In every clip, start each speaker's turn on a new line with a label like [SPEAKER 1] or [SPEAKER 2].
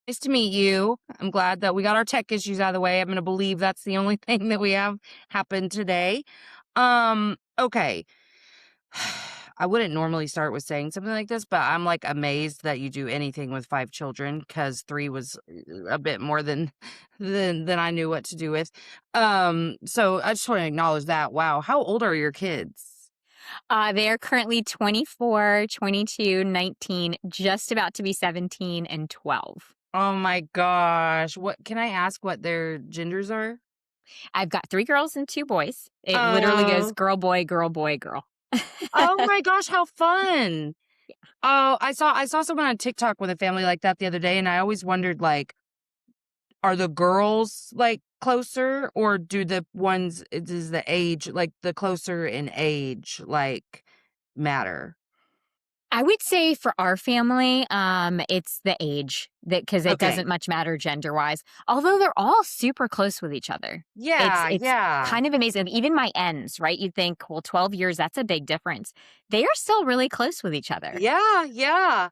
[SPEAKER 1] Nice to meet you. I'm glad that we got our tech issues out of the way. I'm gonna believe that's the only thing that we have happen today. Okay. I wouldn't normally start with saying something like this, but I'm, like, amazed that you do anything with 5 children because 3 was a bit more than than I knew what to do with. So I just wanna acknowledge that. Wow, how old are your kids?
[SPEAKER 2] They are currently 24, 22, 19, just about to be 17 and 12.
[SPEAKER 1] Oh my gosh. What can I ask what their genders are?
[SPEAKER 2] I've got 3 girls and 2 boys. It literally goes
[SPEAKER 1] Oh.
[SPEAKER 2] girl, boy, girl, boy, girl.
[SPEAKER 1] Oh my gosh, how fun. Oh, I saw someone on TikTok with a family like that the other day, and I always wondered, like, are the girls, like, closer, or do the ones does the age like, the closer in age, like, matter?
[SPEAKER 2] I would say for our family, it's the age that because it
[SPEAKER 1] Okay.
[SPEAKER 2] doesn't much matter gender-wise, although they're all super close with each other. It's
[SPEAKER 1] Yeah,
[SPEAKER 2] it's
[SPEAKER 1] yeah.
[SPEAKER 2] kind of amazing. Even my ends, right? You'd think, well, 12 years, that's a big difference. They are still really close with each other.
[SPEAKER 1] Yeah, yeah.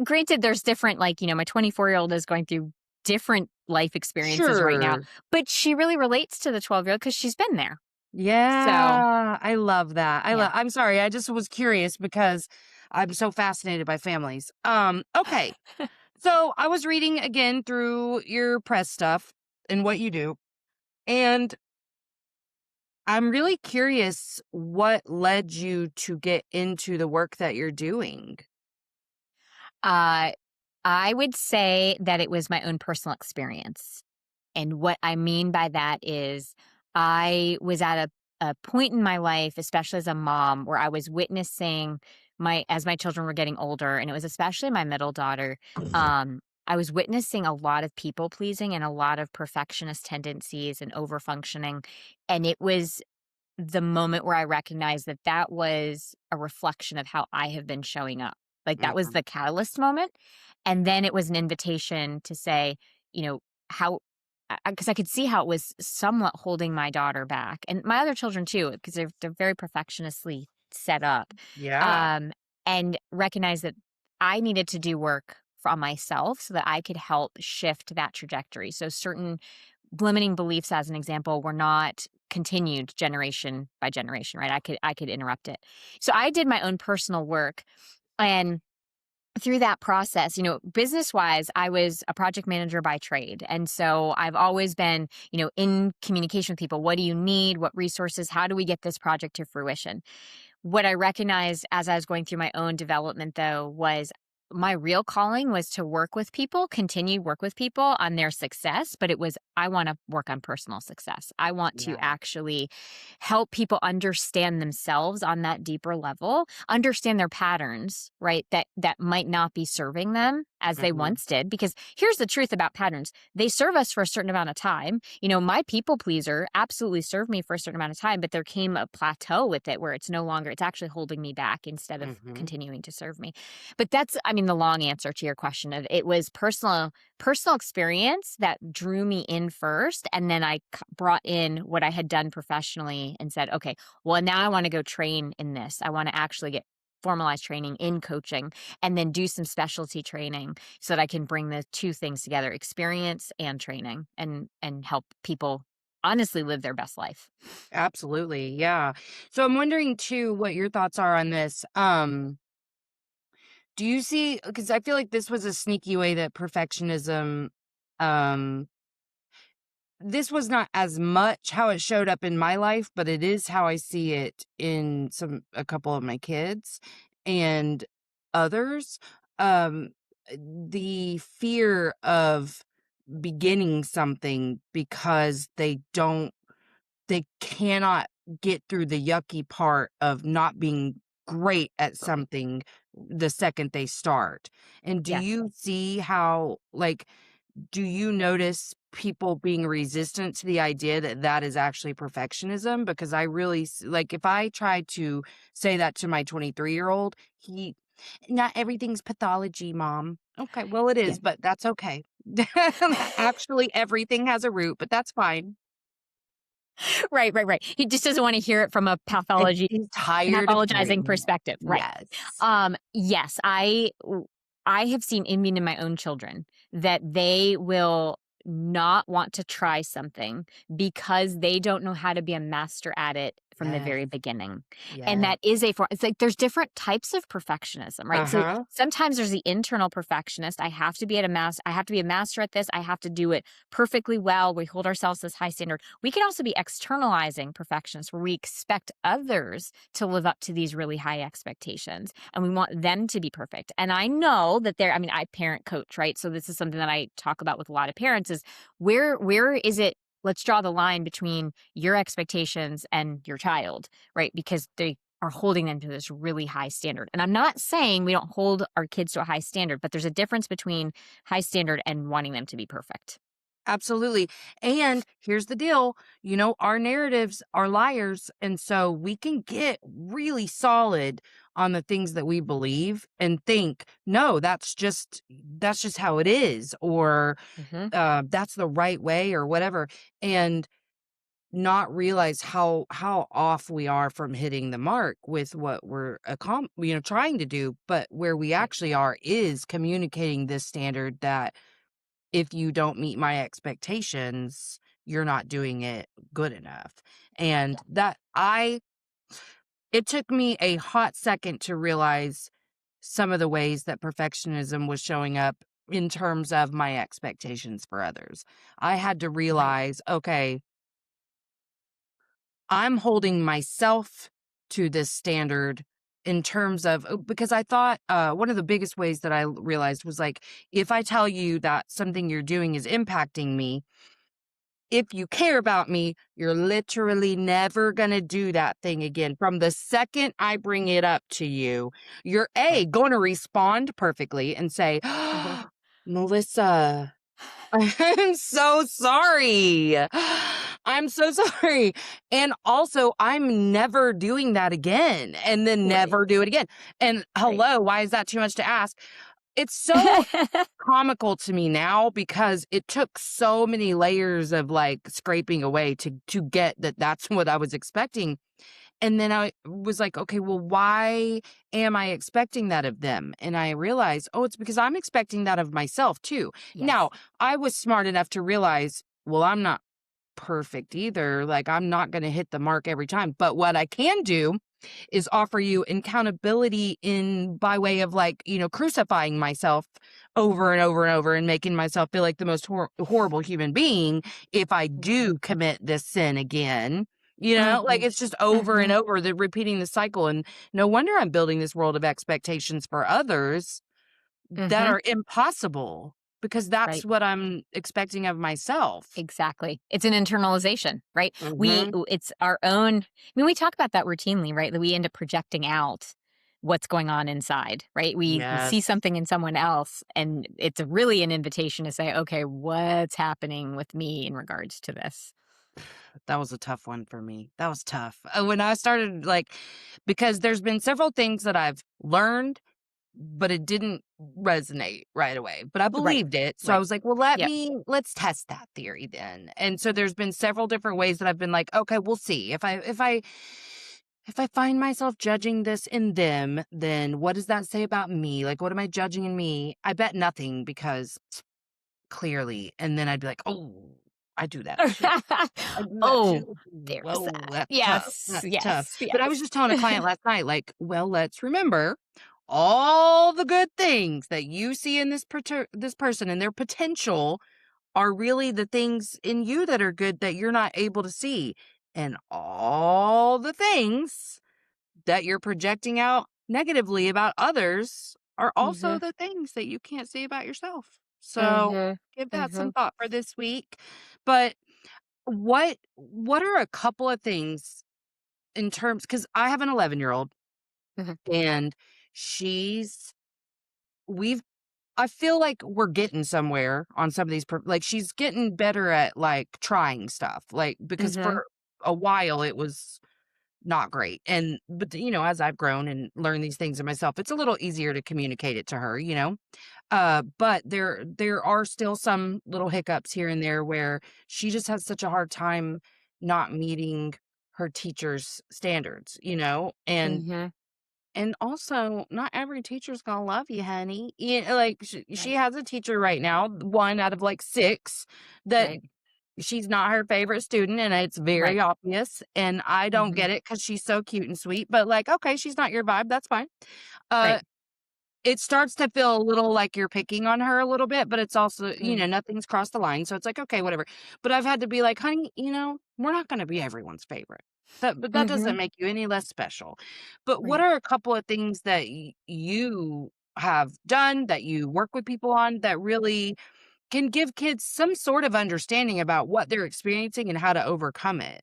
[SPEAKER 2] Granted, there's different, like, my 24-year-old is going through different life experiences right now,
[SPEAKER 1] Sure.
[SPEAKER 2] but she really relates to the 12-year-old because she's been there. So,
[SPEAKER 1] Yeah, I love that.
[SPEAKER 2] yeah.
[SPEAKER 1] I'm sorry, I just was curious because I'm so fascinated by families. Okay. So I was reading again through your press stuff and what you do, and I'm really curious what led you to get into the work that you're doing.
[SPEAKER 2] Uh, I would say that it was my own personal experience. And what I mean by that is I was at a point in my life, especially as a mom, where I was witnessing as my children were getting older, and it was especially my middle daughter. I was witnessing a lot of people pleasing and a lot of perfectionist tendencies and over functioning. And it was the moment where I recognized that that was a reflection of how I have been showing up. Like, that was
[SPEAKER 1] Mhm,
[SPEAKER 2] the catalyst moment, and then it was an invitation to say, you know, how because I could see how it was somewhat holding my daughter back, and my other children too, because they're very perfectionistly set up,
[SPEAKER 1] yeah.
[SPEAKER 2] um, and recognize that I needed to do work on myself so that I could help shift that trajectory. So certain limiting beliefs, as an example, were not continued generation by generation, right? I could interrupt it. So I did my own personal work, and through that process, business wise, I was a project manager by trade. And so I've always been, in communication with people. What do you need? What resources? How do we get this project to fruition? What I recognized as I was going through my own development, though, was my real calling was to work with people, continue work with people on their success, but it was I want to work on personal success. I want to
[SPEAKER 1] Yeah.
[SPEAKER 2] actually help people understand themselves on that deeper level, understand their patterns, right? That might not be serving them as they
[SPEAKER 1] Mhm,
[SPEAKER 2] once did. Because here's the truth about patterns. They serve us for a certain amount of time. My people pleaser absolutely served me for a certain amount of time, but there came a plateau with it where it's no longer, it's actually holding me back instead of
[SPEAKER 1] mhm.
[SPEAKER 2] continuing to serve me. But that's, I mean, the long answer to your question of it was personal experience that drew me in first. And then I brought in what I had done professionally and said, okay, well, now I want to go train in this. I want to actually get formalized training in coaching and then do some specialty training so that I can bring the two things together, experience and training, and help people honestly live their best life.
[SPEAKER 1] Absolutely, yeah. So I'm wondering too what your thoughts are on this. Do you see because I feel like this was a sneaky way that perfectionism, um this was not as much how it showed up in my life, but it is how I see it in a couple of my kids and others. Um, the fear of beginning something because they cannot get through the yucky part of not being great at something the second they start. And do
[SPEAKER 2] Yes.
[SPEAKER 1] you see how, like, do you notice people being resistant to the idea that that is actually perfectionism? Because I really like if I try to say that to my 23-year-old, he not everything's pathology, mom. Okay, well it
[SPEAKER 2] Yeah.
[SPEAKER 1] is, but that's okay. Actually, everything has a root, but that's fine.
[SPEAKER 2] Right, right, right. He just doesn't wanna hear it from a
[SPEAKER 1] He's tired of
[SPEAKER 2] pathologizing
[SPEAKER 1] hearing it.
[SPEAKER 2] perspective, right.
[SPEAKER 1] Yes.
[SPEAKER 2] Yes, I have seen even in my own children that they will not want to try something because they don't know how to be a master at it from the
[SPEAKER 1] Yes.
[SPEAKER 2] very beginning. And
[SPEAKER 1] Yes.
[SPEAKER 2] that is a form, it's like there's different types of perfectionism, right? So
[SPEAKER 1] Uh-huh.
[SPEAKER 2] sometimes there's the internal perfectionist. I have to be a master at this. I have to do it perfectly well. We hold ourselves to this high standard. We can also be externalizing perfectionists where we expect others to live up to these really high expectations and we want them to be perfect. And I know that I mean, I parent coach, right? So this is something that I talk about with a lot of parents is where is it, let's draw the line between your expectations and your child, right? Because they are holding them to this really high standard. And I'm not saying we don't hold our kids to a high standard, but there's a difference between high standard and wanting them to be perfect.
[SPEAKER 1] Absolutely. And here's the deal, our narratives are liars. And so we can get really solid on the things that we believe and think, no, that's just how it is, or
[SPEAKER 2] Hmm.
[SPEAKER 1] that's the right way or whatever. And not realize how off we are from hitting the mark with what we're trying to do, but where we
[SPEAKER 2] Right.
[SPEAKER 1] actually are is communicating this standard that if you don't meet my expectations, you're not doing it good enough. And
[SPEAKER 2] Yeah.
[SPEAKER 1] that it took me a hot second to realize some of the ways that perfectionism was showing up in terms of my expectations for others. I had to
[SPEAKER 2] Right.
[SPEAKER 1] realize, okay, I'm holding myself to this standard in terms of because I thought one of the biggest ways that realized was like, if I tell you that something you're doing is impacting me, if you care about me, you're literally never going to do that thing again. From the second I bring it up to you, you're
[SPEAKER 2] Right.
[SPEAKER 1] going to respond perfectly and say, Melissa, I'm so sorry. I'm so sorry. And also, I'm never doing that again, and then
[SPEAKER 2] Right.
[SPEAKER 1] never do it again. And
[SPEAKER 2] Right.
[SPEAKER 1] hello, why is that too much to ask? It's so comical to me now because it took so many layers of like scraping away to get that that's what I was expecting. And then I was like, okay, well, why am I expecting that of them? And I realized, oh, it's because I'm expecting that of myself too.
[SPEAKER 2] Yes.
[SPEAKER 1] Now, I was smart enough to realize, well, I'm not perfect either. Like, I'm not going to hit the mark every time. But what I can do is offer you accountability in by way of like, crucifying myself over and over and over and making myself feel like the most horrible human being if I do commit this sin again. Like
[SPEAKER 2] Mhm.
[SPEAKER 1] it's just over and
[SPEAKER 2] Mhm.
[SPEAKER 1] over the repeating the cycle. And no wonder I'm building this world of expectations for others that
[SPEAKER 2] Mhm.
[SPEAKER 1] are impossible because that's
[SPEAKER 2] Right.
[SPEAKER 1] what I'm expecting of myself.
[SPEAKER 2] Exactly. It's an internalization, right?
[SPEAKER 1] Hmm.
[SPEAKER 2] It's our own, I mean, we talk about that routinely, right? That we end up projecting out what's going on inside, right? We see
[SPEAKER 1] Yes.
[SPEAKER 2] something in someone else and it's really an invitation to say, "Okay, what's happening with me in regards to this?"
[SPEAKER 1] That was a tough one for me. That was tough. When I started, like, because there's been several things that I've learned, but it didn't resonate right away. But I
[SPEAKER 2] Right.
[SPEAKER 1] believed it. So I
[SPEAKER 2] Right.
[SPEAKER 1] was like, well,
[SPEAKER 2] Yep.
[SPEAKER 1] let's test that theory then. And so there's been several different ways that I've been like, okay, we'll see. If I find myself judging this in them, then what does that say about me? Like, what am I judging in me? I bet nothing because clearly. And then I'd be like, oh, I do that too. I do that
[SPEAKER 2] Oh,
[SPEAKER 1] too.
[SPEAKER 2] there's
[SPEAKER 1] Whoa,
[SPEAKER 2] that.
[SPEAKER 1] that's tough,
[SPEAKER 2] Yes.
[SPEAKER 1] that's tough.
[SPEAKER 2] Yes.
[SPEAKER 1] But I was
[SPEAKER 2] Yes.
[SPEAKER 1] just telling a client last night, like, well, let's remember all the good things that you see in this person and their potential are really the things in you that are good that you're not able to see. And all the things that you're projecting out negatively about others are also
[SPEAKER 2] Mhm.
[SPEAKER 1] the things that you can't see about yourself. So
[SPEAKER 2] Mhm.
[SPEAKER 1] give that some
[SPEAKER 2] Mhm.
[SPEAKER 1] thought for this week. But what are a couple of things in terms because I have an 11-year-old
[SPEAKER 2] Mhm.
[SPEAKER 1] and she's we've I feel like we're getting somewhere on some of these like she's getting better at like trying stuff like because
[SPEAKER 2] Mhm.
[SPEAKER 1] for a while it was not great. And but as I've grown and learned these things in myself, it's a little easier to communicate it to her. But there are still some little hiccups here and there where she just has such a hard time not meeting her teacher's standards. And
[SPEAKER 2] Mhm.
[SPEAKER 1] and also, not every teacher's gonna love you, honey. Like, she
[SPEAKER 2] Right.
[SPEAKER 1] has a teacher right now, 1 out of, like, 6, that
[SPEAKER 2] Right.
[SPEAKER 1] she's not her favorite student, and it's very
[SPEAKER 2] Right.
[SPEAKER 1] obvious, and I don't
[SPEAKER 2] Mhm.
[SPEAKER 1] get it because she's so cute and sweet, but, like, okay, she's not your vibe, that's fine. Uh
[SPEAKER 2] Right.
[SPEAKER 1] it starts to feel a little like you're picking on her a little bit, but it's also,
[SPEAKER 2] Mm.
[SPEAKER 1] nothing's crossed the line, so it's like, "Okay, whatever." But I've had to be like, "Honey, we're not gonna be everyone's favorite. That doesn't
[SPEAKER 2] Mhm.
[SPEAKER 1] make you any less special." But what
[SPEAKER 2] Right.
[SPEAKER 1] are a couple of things that you have done, that you work with people on, that really can give kids some sort of understanding about what they're experiencing and how to overcome it?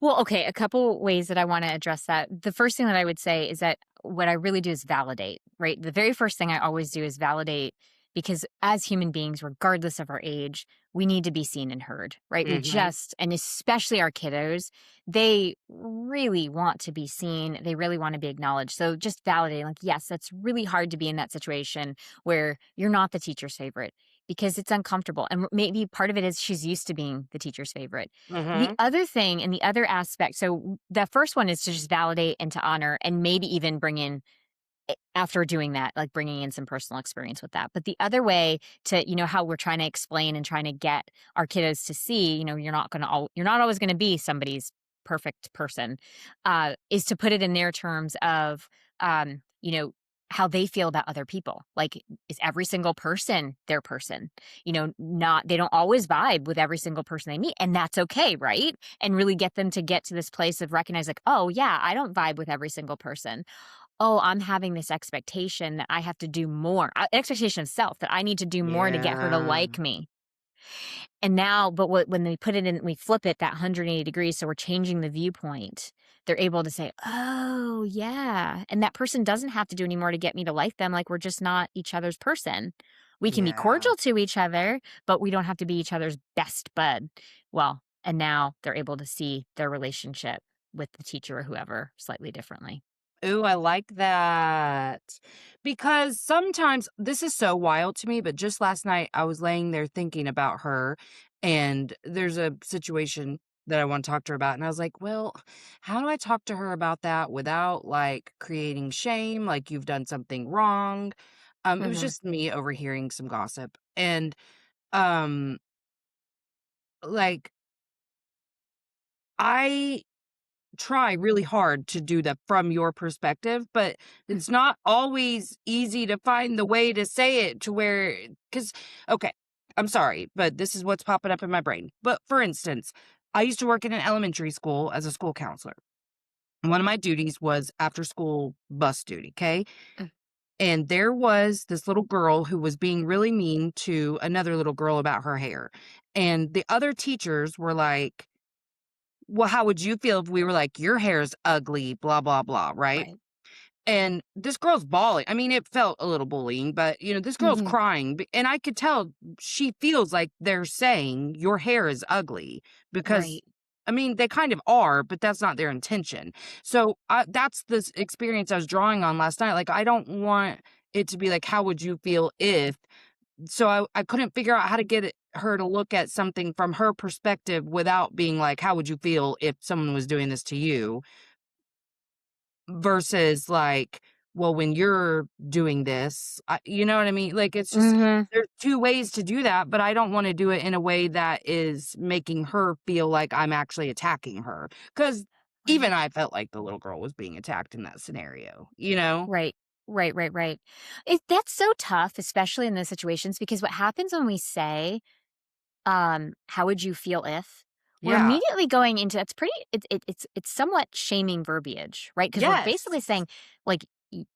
[SPEAKER 2] Well, okay, a couple ways that I wanna address that. The first thing that I would say is that what I really do is validate, right? The very first thing I always do is validate because as human beings, regardless of our age, we need to be seen and heard, right?
[SPEAKER 1] Mhm.
[SPEAKER 2] And especially our kiddos, they really want to be seen. They really want to be acknowledged. So just validating, like, yes, that's really hard to be in that situation where you're not the teacher's favorite because it's uncomfortable. And maybe part of it is she's used to being the teacher's favorite. The
[SPEAKER 1] Mhm.
[SPEAKER 2] other thing and the other aspect, so the first one is to just validate and to honor and maybe even bring in after doing that, like bringing in some personal experience with that. But the other way to, how we're trying to explain and trying to get our kiddos to see, you're not always going to be somebody's perfect person, is to put it in their terms of, um, you know, how they feel about other people. Like, is every single person their person? Not, they don't always vibe with every single person they meet, and that's okay, right? And really get them to get to this place of recognize, like, oh, yeah, I don't vibe with every single person. Oh, I'm having this expectation that I have to do more, expectation of self that I need to do more to get her to
[SPEAKER 1] Yeah.
[SPEAKER 2] like me. And now, but when they put it in, we flip it that 180 degrees. So we're changing the viewpoint. They're able to say, oh, yeah. And that person doesn't have to do any more to get me to like them. Like we're just not each other's person. We can be
[SPEAKER 1] Yeah.
[SPEAKER 2] cordial to each other, but we don't have to be each other's best bud. Well, and now they're able to see their relationship with the teacher or whoever slightly differently.
[SPEAKER 1] Ooh, I like that. Because sometimes this is so wild to me, but just last night I was laying there thinking about her, and there's a situation that I want to talk to her about. And I was like, well, how do I talk to her about that without like creating shame, like you've done something wrong? It was
[SPEAKER 2] Hmm.
[SPEAKER 1] just me overhearing some gossip. And um like I try really hard to do that from your perspective, but it's not always easy to find the way to say it to where, because, okay, I'm sorry, but this is what's popping up in my brain. But for instance, I used to work in an elementary school as a school counselor. And one of my duties was after school bus duty, okay? And there was this little girl who was being really mean to another little girl about her hair. And the other teachers were like, well, how would you feel if we were like, your hair's ugly, blah, blah, blah, right?
[SPEAKER 2] Right.
[SPEAKER 1] And this girl's bawling. I mean, it felt a little bullying, but this girl's
[SPEAKER 2] Hmm.
[SPEAKER 1] crying. And I could tell she feels like they're saying your hair is ugly because,
[SPEAKER 2] Right.
[SPEAKER 1] I mean, they kind of are, but that's not their intention. So that's this experience I was drawing on last night. Like, I don't want it to be like, how would you feel if? So I couldn't figure out how to get her to look at something from her perspective without being like, how would you feel if someone was doing this to you? Versus like, well, when you're doing this, you know what I mean? Like, it's just,
[SPEAKER 2] Mhm.
[SPEAKER 1] there's 2 ways to do that, but I don't wanna do it in a way that is making her feel like I'm actually attacking her. Because
[SPEAKER 2] Right.
[SPEAKER 1] even I felt like the little girl was being attacked in that scenario, you know?
[SPEAKER 2] Right. Right, right, right. That's so tough, especially in those situations, because what happens when we say, "How would you feel if?" We're
[SPEAKER 1] Yeah.
[SPEAKER 2] immediately going into it's pretty it's somewhat shaming verbiage, right? Because 'Cause we're
[SPEAKER 1] Yes.
[SPEAKER 2] basically saying, like,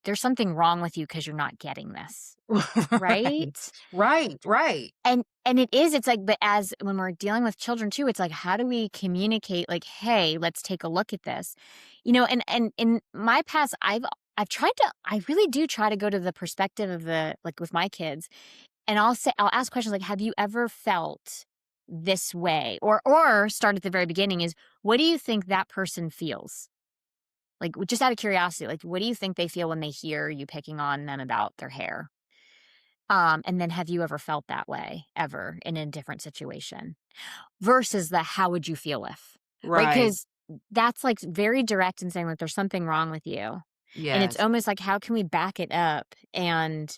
[SPEAKER 2] "There's something wrong with you because 'cause you're not getting this."
[SPEAKER 1] Right.
[SPEAKER 2] Right?
[SPEAKER 1] Right, right.
[SPEAKER 2] And it is, it's like, but as when we're dealing with children too, it's like, how do we communicate like, "Hey, let's take a look at this." And in my past, I've tried to I really do try to go to the perspective of the like, with my kids, and I'll ask questions like, "Have you ever felt this way?" Or start at the very beginning is, "What do you think that person feels?" Like, just out of curiosity, like, what do you think they feel when they hear you picking on them about their hair? And then have you ever felt that way ever in a different situation? Versus the how would you feel if, right?
[SPEAKER 1] Right.
[SPEAKER 2] Because that's like very direct in saying like there's something wrong with you. And it's
[SPEAKER 1] Yes.
[SPEAKER 2] almost like, how can we back it up and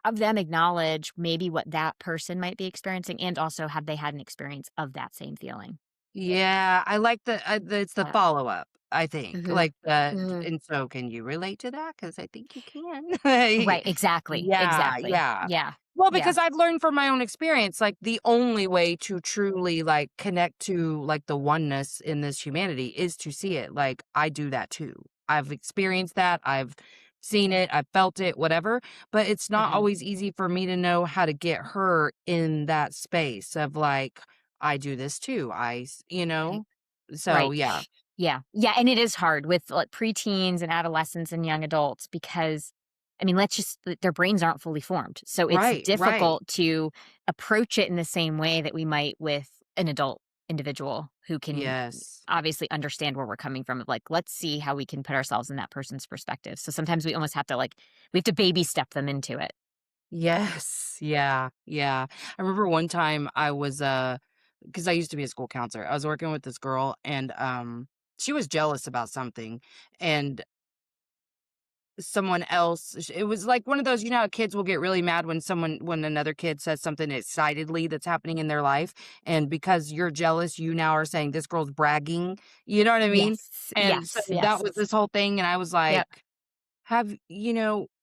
[SPEAKER 2] have them acknowledge maybe what that person might be experiencing, and also have they had an experience of that same feeling?
[SPEAKER 1] Yeah, I like it's the
[SPEAKER 2] Yeah.
[SPEAKER 1] follow-up, I think,
[SPEAKER 2] Mhm.
[SPEAKER 1] like, the
[SPEAKER 2] Mhm.
[SPEAKER 1] and so can you relate to that? Because I think you can.
[SPEAKER 2] Right, exactly,
[SPEAKER 1] Yeah,
[SPEAKER 2] exactly.
[SPEAKER 1] yeah.
[SPEAKER 2] Yeah,
[SPEAKER 1] Well,
[SPEAKER 2] yeah,
[SPEAKER 1] because I've learned from my own experience, like, the only way to truly, like, connect to, like, the oneness in this humanity is to see it, like, I do that too. I've experienced that, I've seen it, I've felt it, whatever, but it's not
[SPEAKER 2] mhm,
[SPEAKER 1] always easy for me to know how to get her in that space of, like, I do this too,
[SPEAKER 2] right,
[SPEAKER 1] So,
[SPEAKER 2] right.
[SPEAKER 1] yeah.
[SPEAKER 2] Yeah, yeah, and it is hard with, like, preteens and adolescents and young adults because, I mean, let's just their brains aren't fully formed, so it's
[SPEAKER 1] Right, right.
[SPEAKER 2] difficult to approach it in the same way that we might with an adult individual who can
[SPEAKER 1] Yes.
[SPEAKER 2] obviously understand where we're coming from, of, like, let's see how we can put ourselves in that person's perspective, so sometimes we almost have to, like, we have to baby step them into it.
[SPEAKER 1] Yes. Yeah, yeah. I remember one time I was, because I used to be a school counselor. I was working with this girl and, she was jealous about something, and someone else it was like one of those, how kids will get really mad when another kid says something excitedly that's happening in their life, and because you're jealous, you now are saying, "This girl's bragging." You know what I mean?
[SPEAKER 2] Yes,
[SPEAKER 1] And so
[SPEAKER 2] yes,
[SPEAKER 1] that
[SPEAKER 2] yes.
[SPEAKER 1] was this whole thing, and I was
[SPEAKER 2] Yep.
[SPEAKER 1] like,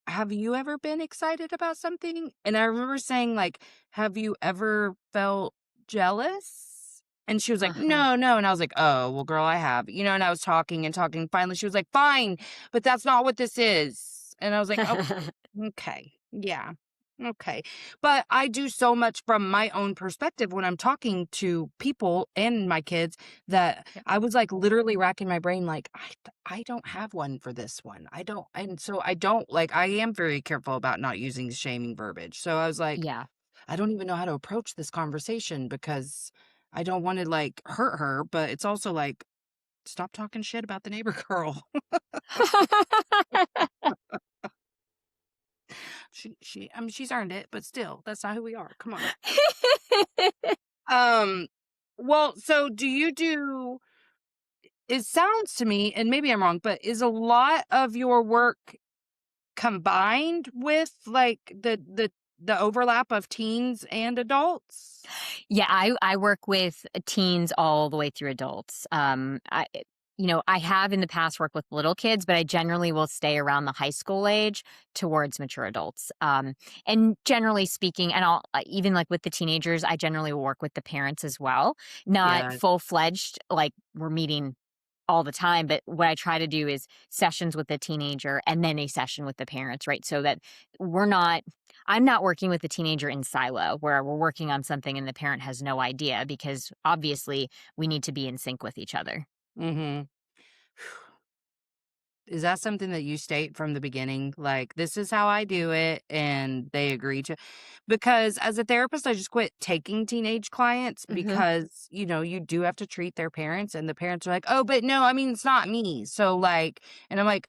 [SPEAKER 1] have you ever been excited about something? And I remember saying, like, "Have you ever felt jealous?" And she was like,
[SPEAKER 2] Uh-huh.
[SPEAKER 1] "No, no." And I was like, "Oh, well, girl, I have." And I was talking and talking. Finally, she was like, "Fine, but that's not what this is." And I was like, "Oh, okay. Yeah. Okay." But I do so much from my own perspective when I'm talking to people and my kids that
[SPEAKER 2] Yep.
[SPEAKER 1] I was like literally racking my brain like I don't have one for this one. I don't and so I don't like I am very careful about not using shaming verbiage. So I was like,
[SPEAKER 2] Yeah.
[SPEAKER 1] I don't even know how to approach this conversation because I don't want to like hurt her, but it's also like stop talking shit about the neighbor girl. I mean she's earned it, but still, that's not who we are. Come on. Um well, so do you do it sounds to me, and maybe I'm wrong, but is a lot of your work combined with, like, the overlap of teens and adults?
[SPEAKER 2] Yeah, I work with teens all the way through adults. I have in the past worked with little kids, but I generally will stay around the high school age towards mature adults. And generally speaking, and I'll even like with the teenagers, I generally will work with the parents as well. Not
[SPEAKER 1] Yeah.
[SPEAKER 2] full fledged, like we're meeting all the time, but what I try to do is sessions with the teenager and then a session with the parents, right? So that we're not I'm not working with the teenager in silo where we're working on something and the parent has no idea because obviously we need to be in sync with each other.
[SPEAKER 1] Mhm. Is that something that you state from the beginning? Like, "This is how I do it," and they agree to because as a therapist, I just quit taking teenage clients
[SPEAKER 2] Mhm.
[SPEAKER 1] because, you do have to treat their parents, and the parents are like, "Oh, but no, I mean, it's not me." So, like and I'm like,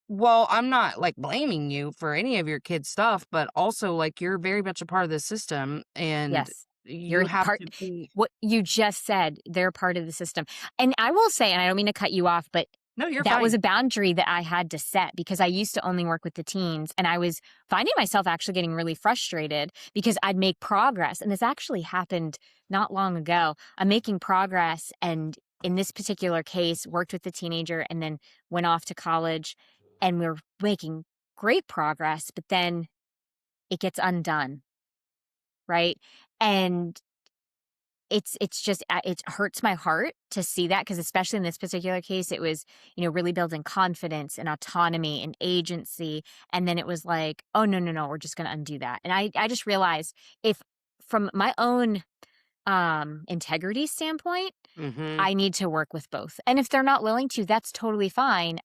[SPEAKER 1] well, I'm not, like, blaming you for any of your kids' stuff, but also, like, you're very much a part of the system, and
[SPEAKER 2] Yes.
[SPEAKER 1] you
[SPEAKER 2] You're
[SPEAKER 1] have
[SPEAKER 2] part
[SPEAKER 1] to be
[SPEAKER 2] what you just said, they're part of the system. And I will say, and I don't mean to cut you off, but
[SPEAKER 1] No, you're
[SPEAKER 2] that was
[SPEAKER 1] fine.
[SPEAKER 2] a boundary that I had to set because I used to only work with the teens and I was finding myself actually getting really frustrated because I'd make progress. And this actually happened not long ago. I'm making progress and in this particular case worked with the teenager and then went off to college and we are making great progress, but then it gets undone, right? And it's just it hurts my heart to see that because especially in this particular case, it was, really building confidence and autonomy and agency, and then it was like, "Oh, no, no, no, we're just gonna undo that." And I just realized if from my own, integrity standpoint,
[SPEAKER 1] Mhm.
[SPEAKER 2] I need to work with both, and if they're not willing to, that's totally fine.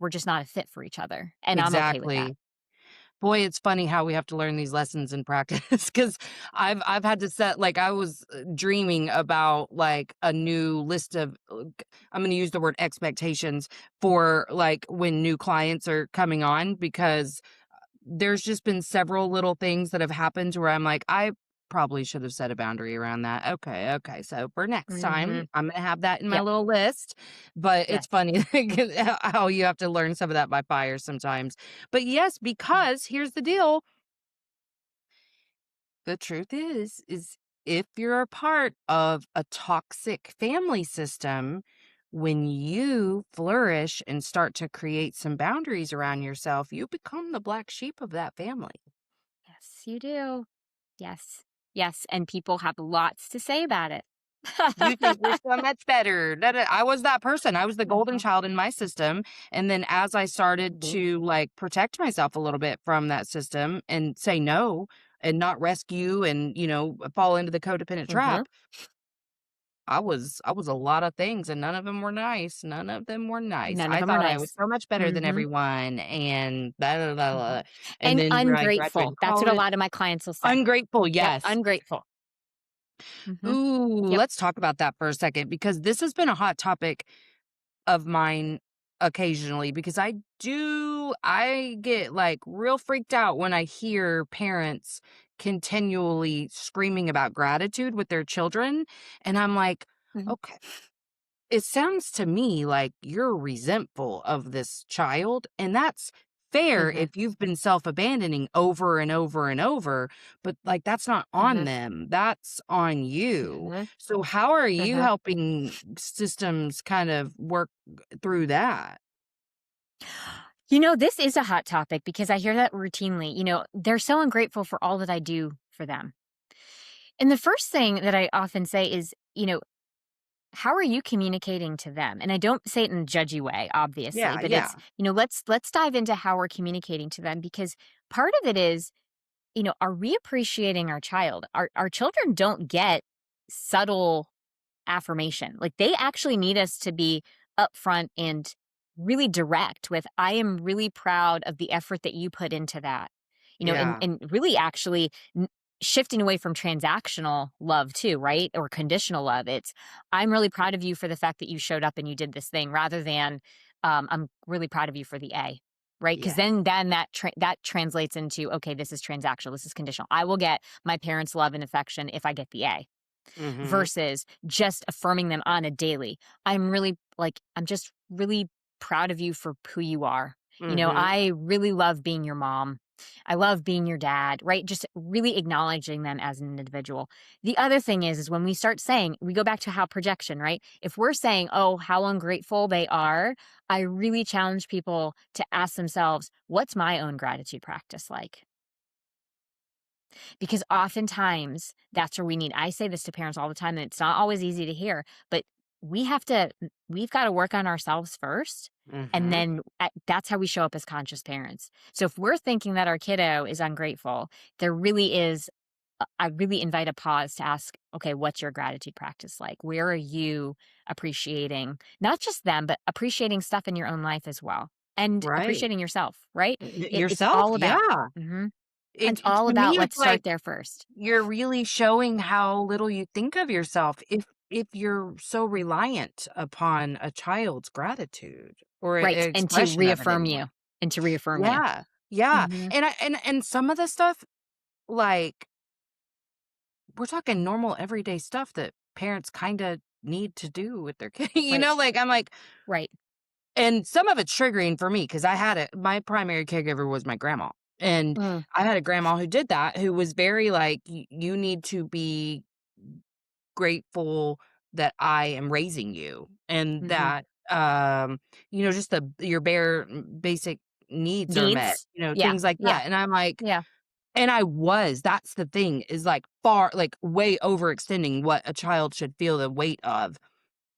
[SPEAKER 2] We're just not a fit for each other, and I'm okay with that.
[SPEAKER 1] Exactly. Boy, it's funny how we have to learn these lessons in practice because I've had to set like, I was, dreaming about, like, a new list of, I'm gonna use the word expectations for, like, when new clients are coming on because there's just been several little things that have happened where I'm like, I probably should have set a boundary around that. Okay, okay. So for next time,
[SPEAKER 2] Mhm.
[SPEAKER 1] I'm gonna have that in my
[SPEAKER 2] Yep.
[SPEAKER 1] little list. But it's
[SPEAKER 2] Yes.
[SPEAKER 1] funny how you have to learn some of that by fire sometimes. But yes,
[SPEAKER 2] Mhm.
[SPEAKER 1] because here's the deal. The truth is if you're a part of a toxic family system, when you flourish and start to create some boundaries around yourself, you become the black sheep of that family.
[SPEAKER 2] Yes, you do. Yes. Yes, and people have lots to say about it.
[SPEAKER 1] You think you're so much better. Da, da. I was that person. I was the golden
[SPEAKER 2] Mhm.
[SPEAKER 1] child in my system. And then as I started
[SPEAKER 2] Mhm.
[SPEAKER 1] to like protect myself a little bit from that system and say no and not rescue and, fall into the codependent
[SPEAKER 2] Mhm.
[SPEAKER 1] trap, I was a lot of things and none of them were nice. None of them were nice.
[SPEAKER 2] None of
[SPEAKER 1] I
[SPEAKER 2] them are
[SPEAKER 1] thought I was
[SPEAKER 2] nice.
[SPEAKER 1] so much better than
[SPEAKER 2] Mhm.
[SPEAKER 1] everyone and blah, blah, blah,
[SPEAKER 2] Mhm.
[SPEAKER 1] blah. And
[SPEAKER 2] And
[SPEAKER 1] then when I
[SPEAKER 2] ungrateful.
[SPEAKER 1] graduated
[SPEAKER 2] That's what a
[SPEAKER 1] college,
[SPEAKER 2] lot of my clients will say.
[SPEAKER 1] ungrateful,
[SPEAKER 2] Yep,
[SPEAKER 1] yes.
[SPEAKER 2] ungrateful. Mhm.
[SPEAKER 1] Ooh,
[SPEAKER 2] Yep.
[SPEAKER 1] let's talk about that for a second because this has been a hot topic of mine occasionally because I get like real freaked out when I hear parents continually screaming about gratitude with their children. And I'm like,
[SPEAKER 2] Mhm.
[SPEAKER 1] okay, it sounds to me like you're resentful of this child, and that's fair
[SPEAKER 2] Mhm.
[SPEAKER 1] if you've been self-abandoning over and over and over, but, like, that's not on
[SPEAKER 2] Mhm.
[SPEAKER 1] them, that's on you.
[SPEAKER 2] Mhm.
[SPEAKER 1] So how are you
[SPEAKER 2] Mhm.
[SPEAKER 1] helping systems kind of work through that?
[SPEAKER 2] This is a hot topic because I hear that routinely. They're so ungrateful for all that I do for them. And the first thing that I often say is, how are you communicating to them? And I don't say it in a judgy way, obviously,
[SPEAKER 1] Yeah,
[SPEAKER 2] but
[SPEAKER 1] yeah.
[SPEAKER 2] it's, let's dive into how we're communicating to them because part of it is, are we appreciating our child? Our children don't get subtle affirmation. Like they actually need us to be upfront and really direct with, I am really proud of the effort that you put into that. And,
[SPEAKER 1] Yeah.
[SPEAKER 2] and really actually shifting away from transactional love too, right? Or conditional love. It's, I'm really proud of you for the fact that you showed up and you did this thing rather than, I'm really proud of you for the A. Right. Because
[SPEAKER 1] Yeah.
[SPEAKER 2] then that translates into, okay, this is transactional. This is conditional. I will get my parents' love and affection if I get the A
[SPEAKER 1] Mhm.
[SPEAKER 2] versus just affirming them on a daily. I'm just really proud of you for who you are.
[SPEAKER 1] Mhm.
[SPEAKER 2] I really love being your mom. I love being your dad, right? Just really acknowledging them as an individual. The other thing is when we start saying, we go back to how projection, right? If we're saying, oh, how ungrateful they are, I really challenge people to ask themselves, what's my own gratitude practice like? Because oftentimes that's where I say this to parents all the time, and it's not always easy to hear, but we've got to work on ourselves first. And
[SPEAKER 1] Mhm.
[SPEAKER 2] then that's how we show up as conscious parents. So if we're thinking that our kiddo is ungrateful, there really is, I really invite a pause to ask, okay, what's your gratitude practice like? Where are you appreciating not just them, but appreciating stuff in your own life as well and
[SPEAKER 1] Right.
[SPEAKER 2] appreciating yourself, right? It's
[SPEAKER 1] Yourself?
[SPEAKER 2] all about,
[SPEAKER 1] Yeah.
[SPEAKER 2] mhm.
[SPEAKER 1] It
[SPEAKER 2] It's all
[SPEAKER 1] to me,
[SPEAKER 2] about
[SPEAKER 1] it's
[SPEAKER 2] let's
[SPEAKER 1] like
[SPEAKER 2] start there first.
[SPEAKER 1] you're really showing how little you think of yourself if you're so reliant upon a child's gratitude or
[SPEAKER 2] Right, and to
[SPEAKER 1] expression of it
[SPEAKER 2] reaffirm
[SPEAKER 1] anyway.
[SPEAKER 2] you, and to reaffirm you.
[SPEAKER 1] Yeah, yeah,
[SPEAKER 2] Mhm.
[SPEAKER 1] and some of the stuff, like, we're talking normal everyday stuff that parents kinda need to do with their kid,
[SPEAKER 2] Right,
[SPEAKER 1] like, I'm like
[SPEAKER 2] right.
[SPEAKER 1] and some of it's triggering for me because my primary caregiver was my grandma, and
[SPEAKER 2] Mm,
[SPEAKER 1] I had a grandma who did that, who was very like, You need to be grateful that I am raising you and
[SPEAKER 2] mhm.
[SPEAKER 1] that, just your bare basic needs are met,
[SPEAKER 2] Needs? Yeah,
[SPEAKER 1] things like
[SPEAKER 2] yeah,
[SPEAKER 1] that, and I'm like
[SPEAKER 2] yeah.
[SPEAKER 1] and that's the thing is, like, way overextending what a child should feel the weight of,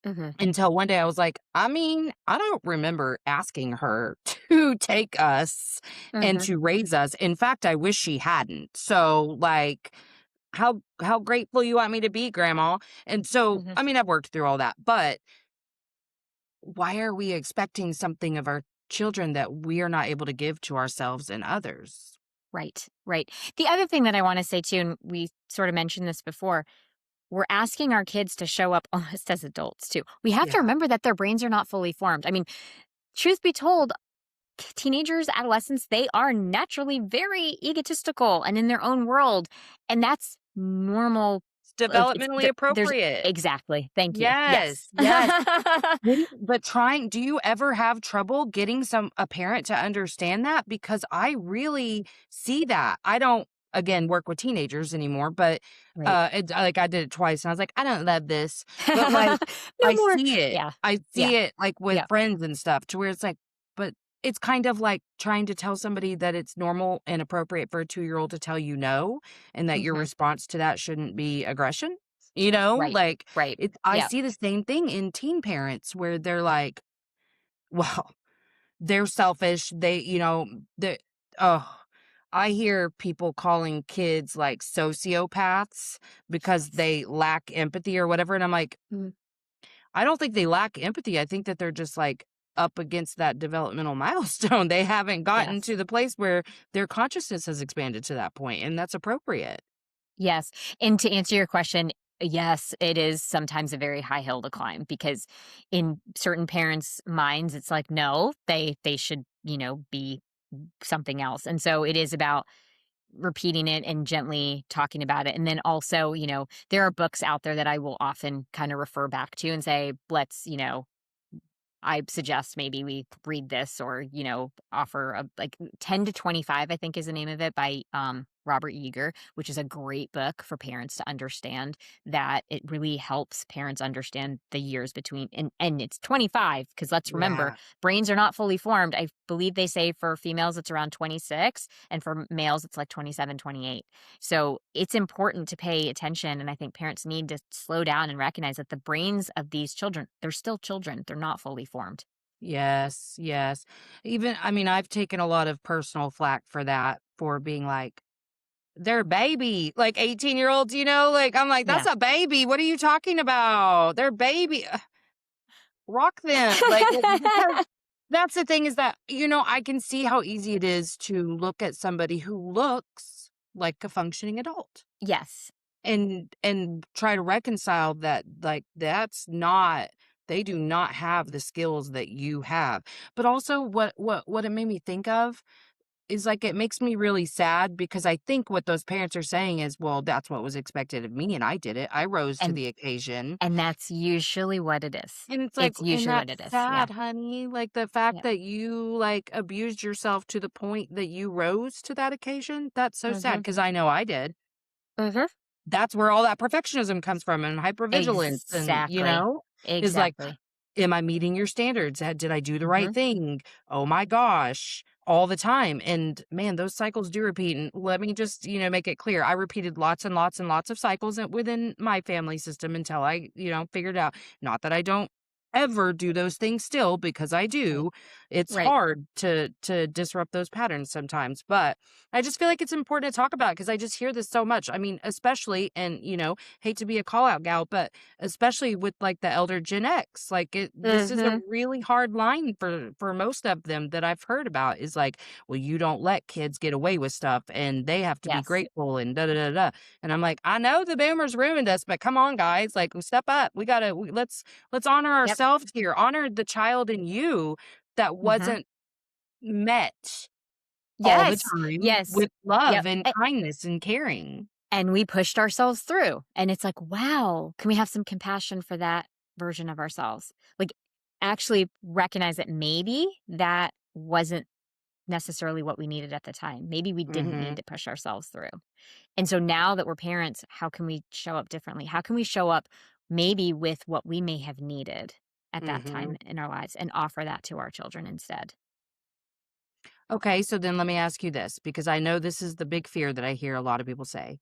[SPEAKER 2] Mhm,
[SPEAKER 1] until one day I was like, I mean, I don't remember asking her to take us and
[SPEAKER 2] mhm,
[SPEAKER 1] to raise us. In fact, I wish she hadn't. So, like, how grateful you want me to be, grandma. And so,
[SPEAKER 2] mhm.
[SPEAKER 1] I mean, I've worked through all that, but why are we expecting something of our children that we are not able to give to ourselves and others?
[SPEAKER 2] Right, right. The other thing that I wanna say too, and we sort of mentioned this before, we're asking our kids to show up almost as adults too. We have to
[SPEAKER 1] Yeah.
[SPEAKER 2] remember that their brains are not fully formed. I mean, truth be told, teenagers, adolescents, they are naturally very egotistical and in their own world. And that's normal,
[SPEAKER 1] It's
[SPEAKER 2] it's
[SPEAKER 1] developmentally
[SPEAKER 2] there's
[SPEAKER 1] appropriate.
[SPEAKER 2] exactly, thank you,
[SPEAKER 1] Yes,
[SPEAKER 2] yes.
[SPEAKER 1] yes. But trying do you ever have trouble getting a parent to understand that? Because I really see that. I don't, again, work with teenagers anymore, but,
[SPEAKER 2] Right.
[SPEAKER 1] like, I did it twice, and I was like, "I don't love this." But, like,
[SPEAKER 2] No
[SPEAKER 1] I
[SPEAKER 2] more.
[SPEAKER 1] see it.
[SPEAKER 2] Yeah,
[SPEAKER 1] I
[SPEAKER 2] yeah,
[SPEAKER 1] see it, like, with
[SPEAKER 2] yeah,
[SPEAKER 1] friends and stuff to where it's like but it's kind of like trying to tell somebody that it's normal and appropriate for a two-year-old to tell you no, and that your
[SPEAKER 2] mhm,
[SPEAKER 1] response to that shouldn't be aggression, you know?
[SPEAKER 2] right,
[SPEAKER 1] Like,
[SPEAKER 2] right,
[SPEAKER 1] I
[SPEAKER 2] yeah,
[SPEAKER 1] see the same thing in teen parents where they're like, well, they're selfish. They oh, I hear people calling kids like sociopaths because they lack empathy or whatever. And I'm like,
[SPEAKER 2] mm,
[SPEAKER 1] I don't think they lack empathy. I think that they're just like up against that developmental milestone. They haven't gotten
[SPEAKER 2] yes.
[SPEAKER 1] to the place where their consciousness has expanded to that point, and that's appropriate.
[SPEAKER 2] Yes, and to answer your question, yes, it is sometimes a very high hill to climb because in certain parents' minds, it's like, no, they should, be something else. And so it is about repeating it and gently talking about it. And then also, there are books out there that I will often kind of refer back to and say, let's, I suggest maybe we read this or, offer a like 10 to 25, I think is the name of it by Robert Yeager, which is a great book for parents to understand that it really helps parents understand the years between and it's 25 because let's remember
[SPEAKER 1] Yeah.
[SPEAKER 2] brains are not fully formed. I believe they say for females it's around 26 and for males it's like 27, 28. So it's important to pay attention. And I think parents need to slow down and recognize that the brains of these children, they're still children. They're not fully formed.
[SPEAKER 1] Yes, yes. Even I mean, I've taken a lot of personal flack for that, for being like, "They're a baby," like 18-year-olds, like, I'm like, "That's
[SPEAKER 2] Yeah.
[SPEAKER 1] a baby, what are you talking about? They're baby rock them." Like, because that's the thing is that, I can see how easy it is to look at somebody who looks like a functioning adult
[SPEAKER 2] Yes.
[SPEAKER 1] and try to reconcile that, like, that's not they do not have the skills that you have. But also what it made me think of is, like, it makes me really sad because I think what those parents are saying is, "Well, that's what was expected of me, and I did it. I rose to
[SPEAKER 2] And
[SPEAKER 1] the occasion."
[SPEAKER 2] and that's usually what it is.
[SPEAKER 1] And it's like,
[SPEAKER 2] It's
[SPEAKER 1] and
[SPEAKER 2] usually what
[SPEAKER 1] that's
[SPEAKER 2] it is. Yeah.
[SPEAKER 1] sad, honey. Like, the fact
[SPEAKER 2] Yeah.
[SPEAKER 1] that you, like, abused yourself to the point that you rose to that occasion, that's so sad
[SPEAKER 2] Mhm.
[SPEAKER 1] because I know I did.
[SPEAKER 2] Mhm.
[SPEAKER 1] That's where all that perfectionism comes from and hypervigilance and,
[SPEAKER 2] Exactly.
[SPEAKER 1] is like,
[SPEAKER 2] Exactly.
[SPEAKER 1] am I meeting your standards? Did I do the right
[SPEAKER 2] Mhm.
[SPEAKER 1] thing? Oh my gosh, all the time. And man, those cycles do repeat. And let me just, make it clear. I repeated lots and lots and lots of cycles within my family system until I, figured out, not that I don't ever do those things still because I
[SPEAKER 2] Right.
[SPEAKER 1] do. It's
[SPEAKER 2] Right.
[SPEAKER 1] hard to disrupt those patterns sometimes, but I just feel like it's important to talk about because I just hear this so much. I mean, especially and, hate to be a call out gal, but especially with, like, the elder Gen X, like, this is a
[SPEAKER 2] Mhm.
[SPEAKER 1] really hard line for most of them that I've heard about is like, "Well, you don't let kids get away with stuff, and they have to be
[SPEAKER 2] Yes.
[SPEAKER 1] grateful and da da da da." And I'm like, "I know the boomers ruined us, but come on, guys, like, step up. Let's honor
[SPEAKER 2] Yep.
[SPEAKER 1] ourselves here. Honor the child in you that
[SPEAKER 2] Mhm.
[SPEAKER 1] wasn't met all the
[SPEAKER 2] Yes.
[SPEAKER 1] time
[SPEAKER 2] Yes.
[SPEAKER 1] with love
[SPEAKER 2] Yep.
[SPEAKER 1] and kindness and caring."
[SPEAKER 2] And we pushed ourselves through, and it's like, "Wow, can we have some compassion for that version of ourselves?" Like, actually recognize that maybe that wasn't necessarily what we needed at the time. Maybe we didn't need
[SPEAKER 1] Mhm,
[SPEAKER 2] to push ourselves through. And so now that we're parents, how can we show up differently? How can we show up maybe with what we may have needed at that time
[SPEAKER 1] mhm.
[SPEAKER 2] in our lives and offer that to our children instead?
[SPEAKER 1] Okay, so then let me ask you this, because I know this is the big fear that I hear a lot of people say.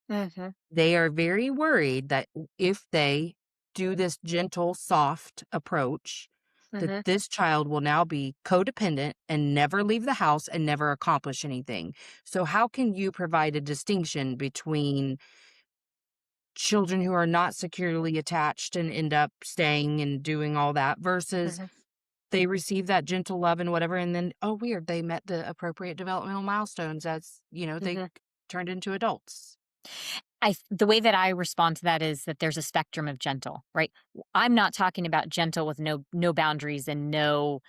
[SPEAKER 2] Mhm.
[SPEAKER 1] They are very worried that if they do this gentle, soft approach, that
[SPEAKER 2] Mhm.
[SPEAKER 1] this child will now be codependent and never leave the house and never accomplish anything. So, how can you provide a distinction between children who are not securely attached and end up staying and doing all that versus
[SPEAKER 2] Mhm.
[SPEAKER 1] they receive that gentle love and whatever, and then, oh, weird, they met the appropriate developmental milestones as, they
[SPEAKER 2] Mhm.
[SPEAKER 1] turned into adults.
[SPEAKER 2] The way that I respond to that is that there's a spectrum of gentle, right? I'm not talking about gentle with no boundaries and no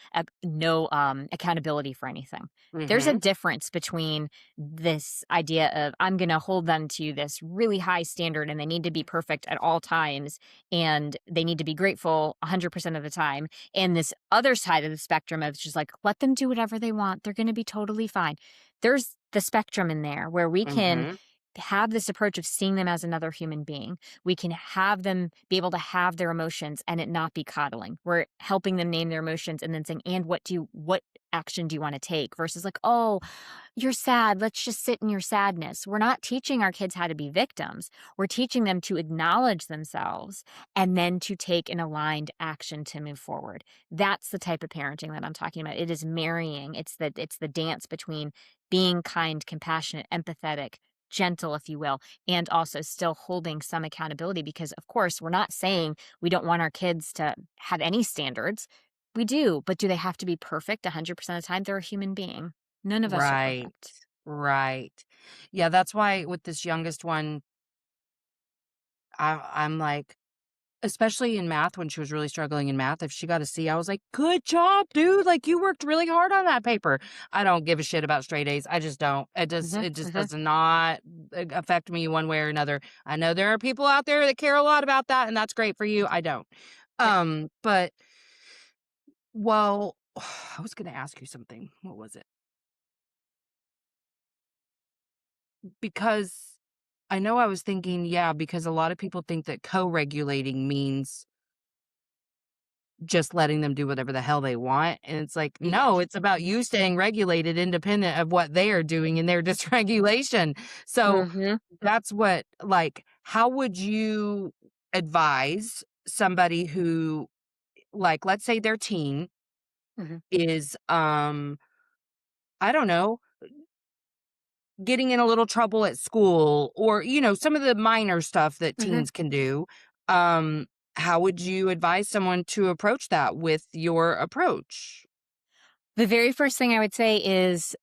[SPEAKER 2] accountability for anything. There's a
[SPEAKER 1] Mhm.
[SPEAKER 2] difference between this idea of I'm going to hold them to this really high standard and they need to be perfect at all times and they need to be grateful 100% of the time, and this other side of the spectrum of just like let them do whatever they want. They're going to be totally fine. There's the spectrum in there where we can
[SPEAKER 1] Mhm.
[SPEAKER 2] have this approach of seeing them as another human being. We can have them be able to have their emotions and it not be coddling. We're helping them name their emotions and then saying, and what action do you want to take? Versus like, oh, you're sad. Let's just sit in your sadness. We're not teaching our kids how to be victims. We're teaching them to acknowledge themselves and then to take an aligned action to move forward. That's the type of parenting that I'm talking about. It is marrying. It's the dance between being kind, compassionate, empathetic, gentle, if you will, and also still holding some accountability because, of course, we're not saying we don't want our kids to have any standards. We do, but do they have to be perfect 100% of the time? They're a human being. None of us are
[SPEAKER 1] Right.
[SPEAKER 2] perfect.
[SPEAKER 1] Right. Yeah, that's why with this youngest one, I'm like, especially in math when she was really struggling in math, if she got a C, I was like, "Good job, dude, like, you worked really hard on that paper." I don't give a shit about straight A's, I just don't.
[SPEAKER 2] Mhm,
[SPEAKER 1] It just
[SPEAKER 2] mhm.
[SPEAKER 1] does not affect me one way or another. I know there are people out there that care a lot about that, and that's great for you, I don't.
[SPEAKER 2] Yep.
[SPEAKER 1] But well, I was gonna ask you something. What was it? Because I know I was thinking, yeah, because a lot of people think that co-regulating means just letting them do whatever the hell they want, and it's like, no,
[SPEAKER 2] Yes.
[SPEAKER 1] it's about you staying regulated independent of what they are doing in their dysregulation. So,
[SPEAKER 2] Mhm,
[SPEAKER 1] that's what like, how would you advise somebody who, like, let's say their teen
[SPEAKER 2] mhm,
[SPEAKER 1] is, I don't know, getting in a little trouble at school or, some of the minor stuff that
[SPEAKER 2] mhm.
[SPEAKER 1] teens can do. Um, how would you advise someone to approach that with your approach?
[SPEAKER 2] The very first thing I would say is,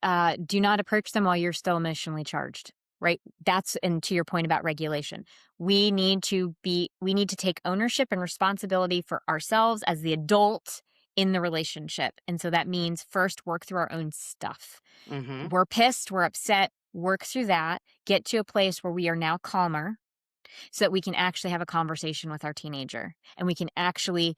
[SPEAKER 2] do not approach them while you're still emotionally charged, right? That's and to your point about regulation. We need to take ownership and responsibility for ourselves as the adult in the relationship. And so that means first work through our own stuff.
[SPEAKER 1] Mhm.
[SPEAKER 2] We're pissed, we're upset, work through that, get to a place where we are now calmer so that we can actually have a conversation with our teenager and we can actually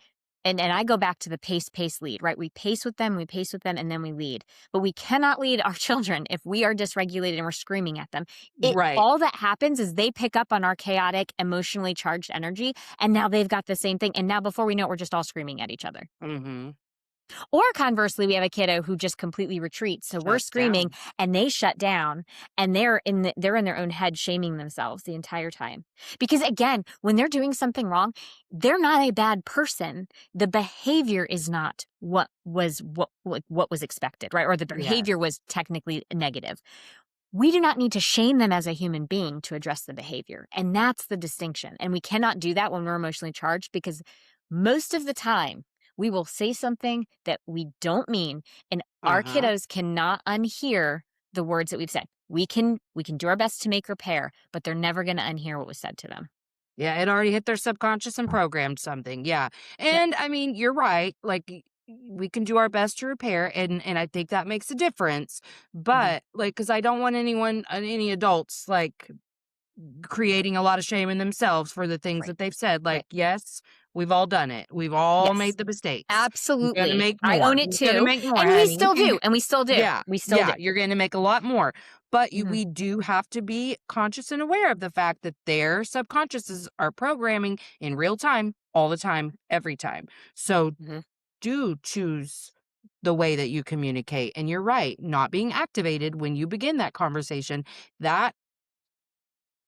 [SPEAKER 2] and I go back to the pace lead, right? We pace with them and then we lead. But we cannot lead our children if we are dysregulated and we're screaming at them. It
[SPEAKER 1] Right.
[SPEAKER 2] all that happens is they pick up on our chaotic, emotionally charged energy and now they've got the same thing and now before we know it we're just all screaming at each other.
[SPEAKER 1] Mhm.
[SPEAKER 2] Or conversely, we have a kiddo who just completely retreats. So we're
[SPEAKER 1] Shuts
[SPEAKER 2] screaming
[SPEAKER 1] down.
[SPEAKER 2] and they shut down and they're in their own head shaming themselves the entire time. Because again, when they're doing something wrong, they're not a bad person. The behavior is not what was expected, right? Or the
[SPEAKER 1] Yes.
[SPEAKER 2] behavior was technically negative. We do not need to shame them as a human being to address the behavior. And that's the distinction. And we cannot do that when we're emotionally charged because most of the time we will say something that we don't mean and our
[SPEAKER 1] Uh-huh.
[SPEAKER 2] kiddos cannot unhear the words that we've said. We can do our best to make repair, but they're never going to unhear what was said to them.
[SPEAKER 1] Yeah, it already hit their subconscious and programmed something, yeah.
[SPEAKER 2] Yep.
[SPEAKER 1] And, I mean, you're right, like, we can do our best to repair, and I think that makes a difference,
[SPEAKER 2] Mhm.
[SPEAKER 1] but, like, because I don't want anyone any adults, like, creating a lot of shame in themselves for the things
[SPEAKER 2] Right.
[SPEAKER 1] that they've said, like,
[SPEAKER 2] Right.
[SPEAKER 1] yes, we've all done it. We've all
[SPEAKER 2] Yes.
[SPEAKER 1] made the mistakes. You're gonna
[SPEAKER 2] Absolutely.
[SPEAKER 1] make
[SPEAKER 2] I
[SPEAKER 1] more.
[SPEAKER 2] own it
[SPEAKER 1] You're gonna
[SPEAKER 2] too.
[SPEAKER 1] make more,
[SPEAKER 2] And we
[SPEAKER 1] honey.
[SPEAKER 2] still do. And we still do.
[SPEAKER 1] Yeah,
[SPEAKER 2] We still do.
[SPEAKER 1] yeah, you're gonna make a lot more, but
[SPEAKER 2] Mhm.
[SPEAKER 1] we do have to be conscious and aware of the fact that their subconsciouses are programming in real time, all the time, every time. So,
[SPEAKER 2] Mhm.
[SPEAKER 1] do choose the way that you communicate, and you're right, not being activated when you begin that conversation, that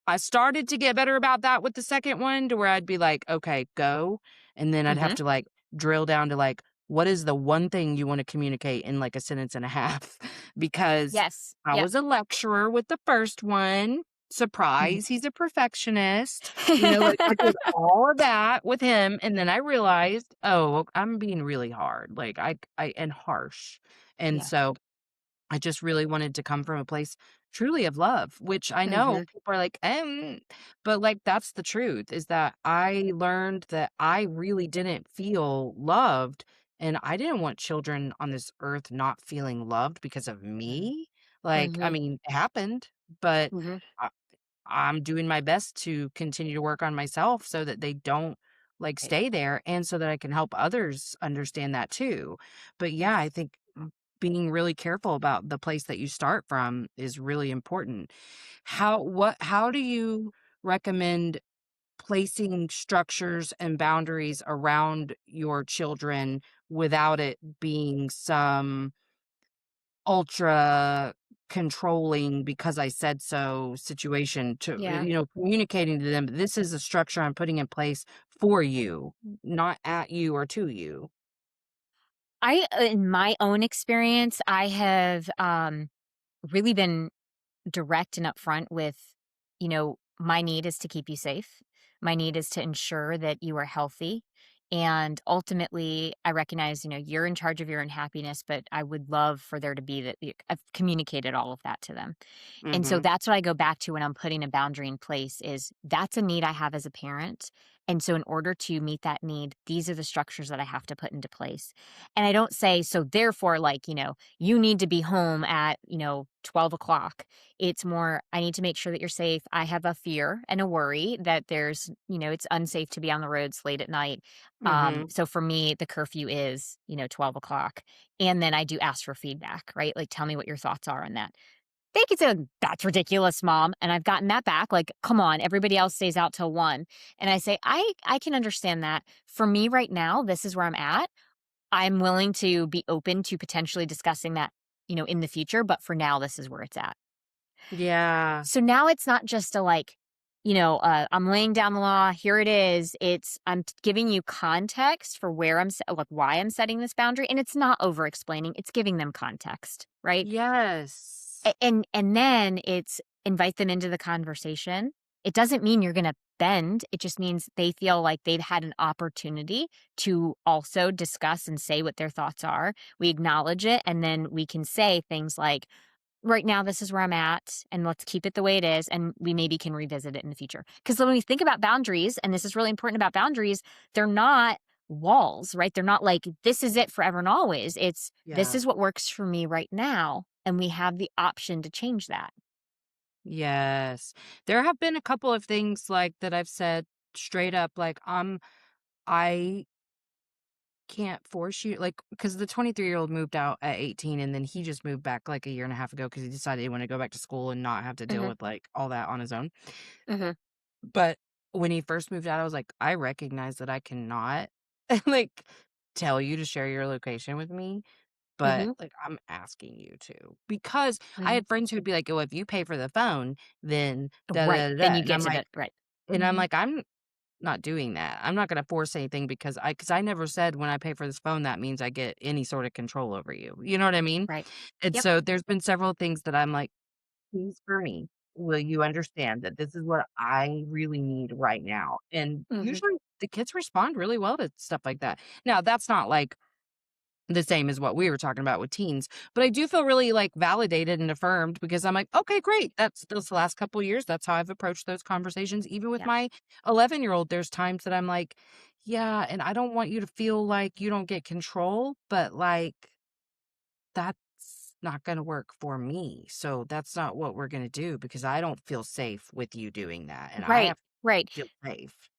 [SPEAKER 1] I started to get better about that with the second one to where I'd be like, "Okay, go," and then I'd have
[SPEAKER 2] Mhm.
[SPEAKER 1] to, like, drill down to, like, what is the one thing you wanna communicate in, like, a sentence and a half? Because
[SPEAKER 2] Yes.
[SPEAKER 1] I
[SPEAKER 2] Yep.
[SPEAKER 1] was a lecturer with the first one.
[SPEAKER 2] Mhm.
[SPEAKER 1] Surprise, he's a perfectionist. Like, I did all of that with him, and then I realized, "Oh, I'm being really hard, like, I and harsh." And
[SPEAKER 2] Yeah.
[SPEAKER 1] so I just really wanted to come from a place truly of love, which I know
[SPEAKER 2] Mhm.
[SPEAKER 1] people are like, but like that's the truth is that I learned that I really didn't feel loved. And I didn't want children on this earth not feeling loved because of
[SPEAKER 2] Mhm.
[SPEAKER 1] me. Like, I
[SPEAKER 2] Mhm.
[SPEAKER 1] mean, it happened, but
[SPEAKER 2] Mhm.
[SPEAKER 1] I'm doing my best to continue to work on myself so that they don't like
[SPEAKER 2] Right.
[SPEAKER 1] stay there and so that I can help others understand that too. But yeah, I
[SPEAKER 2] Yes.
[SPEAKER 1] think being really careful about the place that you start from is really important. How do you recommend placing structures and boundaries around your children without it being some ultra controlling because I said so situation to,
[SPEAKER 2] Yeah.
[SPEAKER 1] communicating to them, this is a structure I'm putting in place for you, not at you or to you.
[SPEAKER 2] In my own experience, I have, really been direct and upfront with, my need is to keep you safe. My need is to ensure that you are healthy. And ultimately, I recognize, you're in charge of your own happiness, but I would love for there to be that I've communicated all of that to them. And so
[SPEAKER 1] Mhm.
[SPEAKER 2] that's what I go back to when I'm putting a boundary in place is that's a need I have as a parent. And so in order to meet that need, these are the structures that I have to put into place. And I don't say, so therefore, like, you need to be home at, 12 o'clock. It's more, I need to make sure that you're safe. I have a fear and a worry that it's unsafe to be on the roads late at night.
[SPEAKER 1] Mhm.
[SPEAKER 2] So for me, the curfew is, 12 o'clock. And then I do ask for feedback, right? Like, tell me what your thoughts are on that. They could say, "That's ridiculous, mom," and I've gotten that back, like, "Come on, everybody else stays out till 1." And I say, "I can understand that. For me right now, this is where I'm at. I'm willing to be open to potentially discussing that, in the future, but for now, this is where it's at."
[SPEAKER 1] Yeah.
[SPEAKER 2] So now it's not just a, like, I'm laying down the law, here it is. It's I'm giving you context for where like, why I'm setting this boundary, and it's not over explaining, it's giving them context, right?
[SPEAKER 1] Yes.
[SPEAKER 2] And then it's invite them into the conversation. It doesn't mean you're gonna bend, it just means they feel like they've had an opportunity to also discuss and say what their thoughts are. We acknowledge it, and then we can say things like, "Right now, this is where I'm at, and let's keep it the way it is, and we maybe can revisit it in the future." Because when we think about boundaries, and this is really important about boundaries, they're not walls, right? They're not like, "This is it forever and always." It's, "This
[SPEAKER 1] Yeah.
[SPEAKER 2] is what works for me right now, and we have the option to change that."
[SPEAKER 1] Yes. There have been a couple of things like that I've said straight up like I can't force you like because the 23-year-old moved out at 18 and then he just moved back like a year and a half ago because he decided he wanted to go back to school and not have to deal
[SPEAKER 2] Mhm,
[SPEAKER 1] with like all that on his own.
[SPEAKER 2] mhm,
[SPEAKER 1] But when he first moved out, I was like, I recognize that I cannot like tell you to share your location with me, but
[SPEAKER 2] mhm,
[SPEAKER 1] like I'm asking you to because I
[SPEAKER 2] mhm.
[SPEAKER 1] had friends who'd be like, oh, if you pay for the phone, then da
[SPEAKER 2] Right,
[SPEAKER 1] da da
[SPEAKER 2] then
[SPEAKER 1] da.
[SPEAKER 2] you get to the right.
[SPEAKER 1] And I'm
[SPEAKER 2] Mhm,
[SPEAKER 1] like, I'm not doing that. I'm not gonna force anything because I never said when I pay for this phone, that means I get any sort of control over you. You know what I mean?
[SPEAKER 2] right.
[SPEAKER 1] And
[SPEAKER 2] Yep.
[SPEAKER 1] so there's been several things that I'm like, please for me, will you understand that this is what I really need right now? And
[SPEAKER 2] Mhm.
[SPEAKER 1] usually the kids respond really well to stuff like that. Now, that's not like the same as what we were talking about with teens, but I do feel really like validated and affirmed because I'm like, okay, great. That's those last couple years. That's how I've approached those conversations. Even with
[SPEAKER 2] Yep.
[SPEAKER 1] my 11-year-old, there's times that I'm like, yeah, and I don't want you to feel like you don't get control, but like that's not going to work for me. So that's not what we're going to do because I don't feel safe with you doing that. And I
[SPEAKER 2] Right,
[SPEAKER 1] have to
[SPEAKER 2] right.
[SPEAKER 1] feel safe.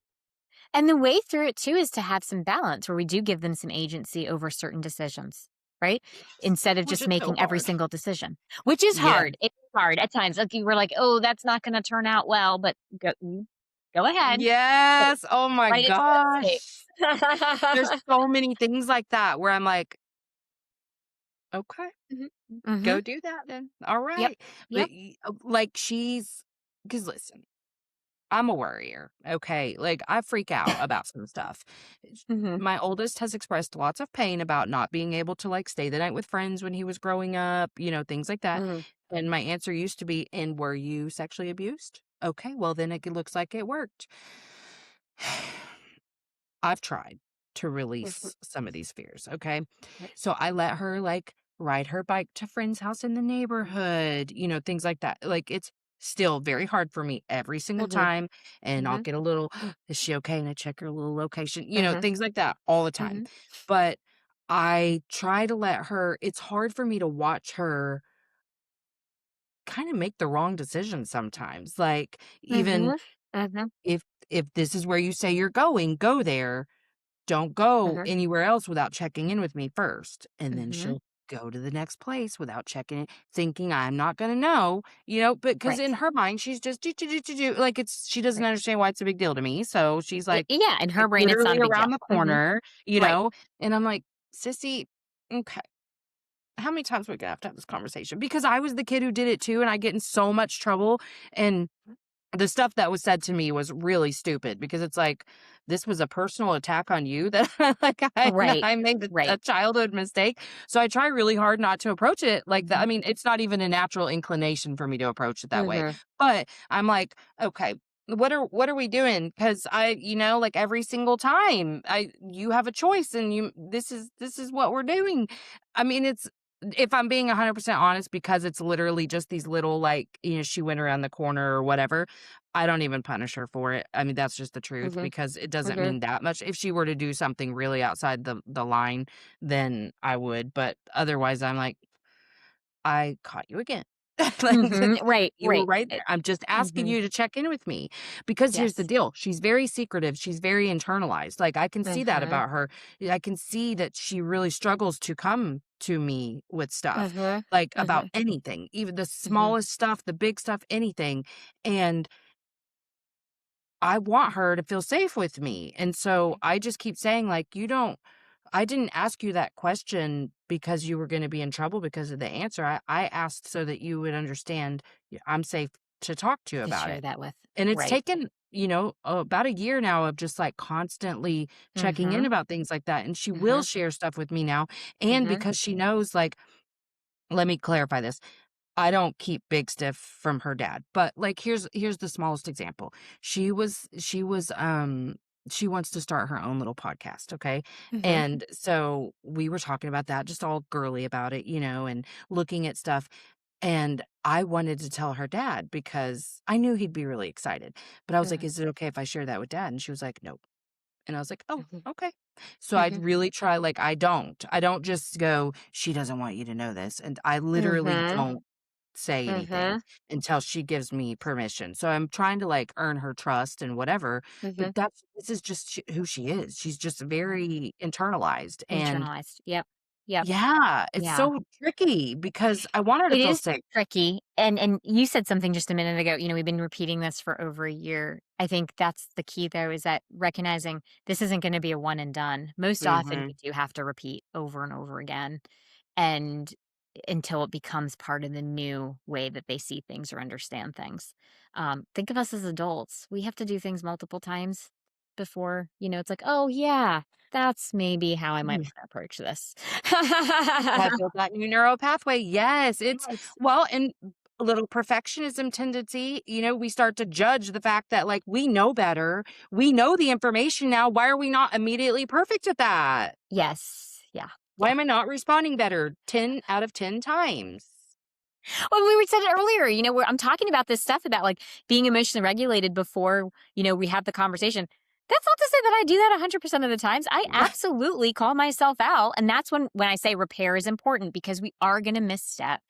[SPEAKER 2] And the way through it too is to have some balance where we do give them some agency over certain decisions, right?
[SPEAKER 1] Yes.
[SPEAKER 2] Instead of
[SPEAKER 1] Which
[SPEAKER 2] just
[SPEAKER 1] is so
[SPEAKER 2] making every
[SPEAKER 1] hard.
[SPEAKER 2] single decision, which is
[SPEAKER 1] Yeah.
[SPEAKER 2] hard. It's hard at times. Like you were like, "Oh, that's not going to turn out well," but go ahead. Hey,
[SPEAKER 1] Yes. Oh my
[SPEAKER 2] write it to
[SPEAKER 1] gosh. There's
[SPEAKER 2] landscape.
[SPEAKER 1] so many things like that where I'm like, "Okay,
[SPEAKER 2] Mhm. Mhm.
[SPEAKER 1] go do that then.
[SPEAKER 2] Yep.
[SPEAKER 1] Alright."
[SPEAKER 2] Yep.
[SPEAKER 1] But like, because listen, I'm a worrier, okay? Like, I freak out about some stuff.
[SPEAKER 2] Mhm.
[SPEAKER 1] My oldest has expressed lots of pain about not being able to, like, stay the night with friends when he was growing up, things like that.
[SPEAKER 2] Mhm.
[SPEAKER 1] And my answer used to be, "And were you sexually abused? Okay, well, then it looks like it worked." I've tried to
[SPEAKER 2] Mhm.
[SPEAKER 1] release some of these fears, okay?
[SPEAKER 2] Right.
[SPEAKER 1] So I let her, like, ride her bike to friend's house in the neighborhood, things like that. Like, it's still very hard for me every single
[SPEAKER 2] Mhm,
[SPEAKER 1] time, and I'll
[SPEAKER 2] mhm,
[SPEAKER 1] get a little, "Is she okay?" And I check her little location,
[SPEAKER 2] mhm,
[SPEAKER 1] things like that all the time.
[SPEAKER 2] mhm.
[SPEAKER 1] But I try to let her it's hard for me to watch her kinda make the wrong decision sometimes, like, even
[SPEAKER 2] Mhm. Mhm.
[SPEAKER 1] if this is where you say you're going, go there. Don't go
[SPEAKER 2] Mhm.
[SPEAKER 1] anywhere else without checking in with me first. And then
[SPEAKER 2] Mhm.
[SPEAKER 1] she'll go to the next place without checking it, thinking I'm not gonna know, but because in
[SPEAKER 2] Right.
[SPEAKER 1] her mind, she's just do, do, do, do, do, like she doesn't
[SPEAKER 2] Right.
[SPEAKER 1] understand why it's a big deal to me. So she's like,
[SPEAKER 2] Yeah, in
[SPEAKER 1] it's
[SPEAKER 2] her brain, it's not
[SPEAKER 1] literally
[SPEAKER 2] a big
[SPEAKER 1] around
[SPEAKER 2] deal.
[SPEAKER 1] the
[SPEAKER 2] Mhm.
[SPEAKER 1] corner,
[SPEAKER 2] Right.
[SPEAKER 1] and I'm like, sissy, okay. How many times are we gonna have to have this conversation? Because I was the kid who did it too, and I get in so much trouble. And the stuff that was said to me was really stupid because it's like, this was a personal attack on you that like
[SPEAKER 2] Right.
[SPEAKER 1] I made a
[SPEAKER 2] Right.
[SPEAKER 1] childhood mistake. So I try really hard not to approach it like that. I
[SPEAKER 2] Mhm.
[SPEAKER 1] mean, it's not even a natural inclination for me to approach it that way.
[SPEAKER 2] Mhm.
[SPEAKER 1] But I'm like, okay, what are we doing? Because like every single time you have a choice and this is what we're doing. I mean, it's if I'm being 100% honest, because it's literally just these little, like, she went around the corner or whatever, I don't even punish her for it. I mean, that's just the truth
[SPEAKER 2] Mhm.
[SPEAKER 1] because it doesn't
[SPEAKER 2] Mhm.
[SPEAKER 1] mean that much. If she were to do something really outside the line, then I would, but otherwise, I'm like, "I caught you again." Like,
[SPEAKER 2] Mhm. Right.
[SPEAKER 1] you were
[SPEAKER 2] Right.
[SPEAKER 1] right there. I'm just asking
[SPEAKER 2] Mhm.
[SPEAKER 1] you to check in with me because here's the
[SPEAKER 2] Yes.
[SPEAKER 1] deal. She's very secretive. She's very internalized. Like, I can see that
[SPEAKER 2] Mhm.
[SPEAKER 1] about her. I can see that she really struggles to come to me with stuff,
[SPEAKER 2] Mhm.
[SPEAKER 1] like, about
[SPEAKER 2] Mhm.
[SPEAKER 1] anything, even the
[SPEAKER 2] Mhm.
[SPEAKER 1] smallest stuff, the big stuff, anything. And I want her to feel safe with me. And so I just keep saying, like, I didn't ask you that question because you were going to be in trouble because of the answer. I asked so that you would understand I'm safe to talk to you
[SPEAKER 2] To
[SPEAKER 1] about
[SPEAKER 2] share
[SPEAKER 1] it.
[SPEAKER 2] that with.
[SPEAKER 1] And it's
[SPEAKER 2] Right.
[SPEAKER 1] taken, about a year now of just like constantly checking in
[SPEAKER 2] Mhm.
[SPEAKER 1] about things like that. And she will
[SPEAKER 2] Mhm.
[SPEAKER 1] share stuff with me now. And
[SPEAKER 2] Mhm.
[SPEAKER 1] because she knows, like, let me clarify this. I don't keep big stuff from her dad, but, like, here's the smallest example. She wants to start her own little podcast, okay?
[SPEAKER 2] Mhm.
[SPEAKER 1] And so we were talking about that, just all girly about it, and looking at stuff, and I wanted to tell her dad because I knew he'd be really excited, but I was like,
[SPEAKER 2] Mhm.
[SPEAKER 1] "Is it okay if I share that with dad?" And she was like, "Nope." And I was like, "Oh,
[SPEAKER 2] Mhm.
[SPEAKER 1] okay." So I'd
[SPEAKER 2] Mhm.
[SPEAKER 1] really try, like, I don't just go, "She doesn't want you to know this," and I literally
[SPEAKER 2] Mhm.
[SPEAKER 1] don't say anything
[SPEAKER 2] Mhm.
[SPEAKER 1] until she gives me permission. So I'm trying to, like, earn her trust and whatever, but
[SPEAKER 2] Mhm.
[SPEAKER 1] this is just who she is. She's just very internalized, and
[SPEAKER 2] Internalized. Yep. Yep.
[SPEAKER 1] yeah, it's
[SPEAKER 2] Yeah.
[SPEAKER 1] so tricky because I want her to
[SPEAKER 2] It
[SPEAKER 1] feel
[SPEAKER 2] is
[SPEAKER 1] safe.
[SPEAKER 2] tricky, and you said something just a minute ago, we've been repeating this for over a year. I think that's the key, though, is that recognizing this isn't gonna be a one and done. Most often, we
[SPEAKER 1] Mhm.
[SPEAKER 2] do have to repeat over and over again, and until it becomes part of the new way that they see things or understand things. Think of us as adults. We have to do things multiple times before, it's like, "Oh, yeah, that's maybe how I might
[SPEAKER 1] Mhm.
[SPEAKER 2] wanna approach this."
[SPEAKER 1] Gotta build that new neural pathway. Yes,
[SPEAKER 2] Yes.
[SPEAKER 1] and a little perfectionism tendency, we start to judge the fact that, like, we know better. We know the information now. Why are we not immediately perfect at that?
[SPEAKER 2] Yes. Yeah.
[SPEAKER 1] Why
[SPEAKER 2] Yeah.
[SPEAKER 1] am I not responding better 10 out of 10 times?
[SPEAKER 2] Well, we were said it earlier, where I'm talking about this stuff about like being emotionally regulated before, we have the conversation. That's not to say that I do that 100% of the times. I
[SPEAKER 1] Right.
[SPEAKER 2] absolutely call myself out. And that's when I say repair is important because we are going to misstep.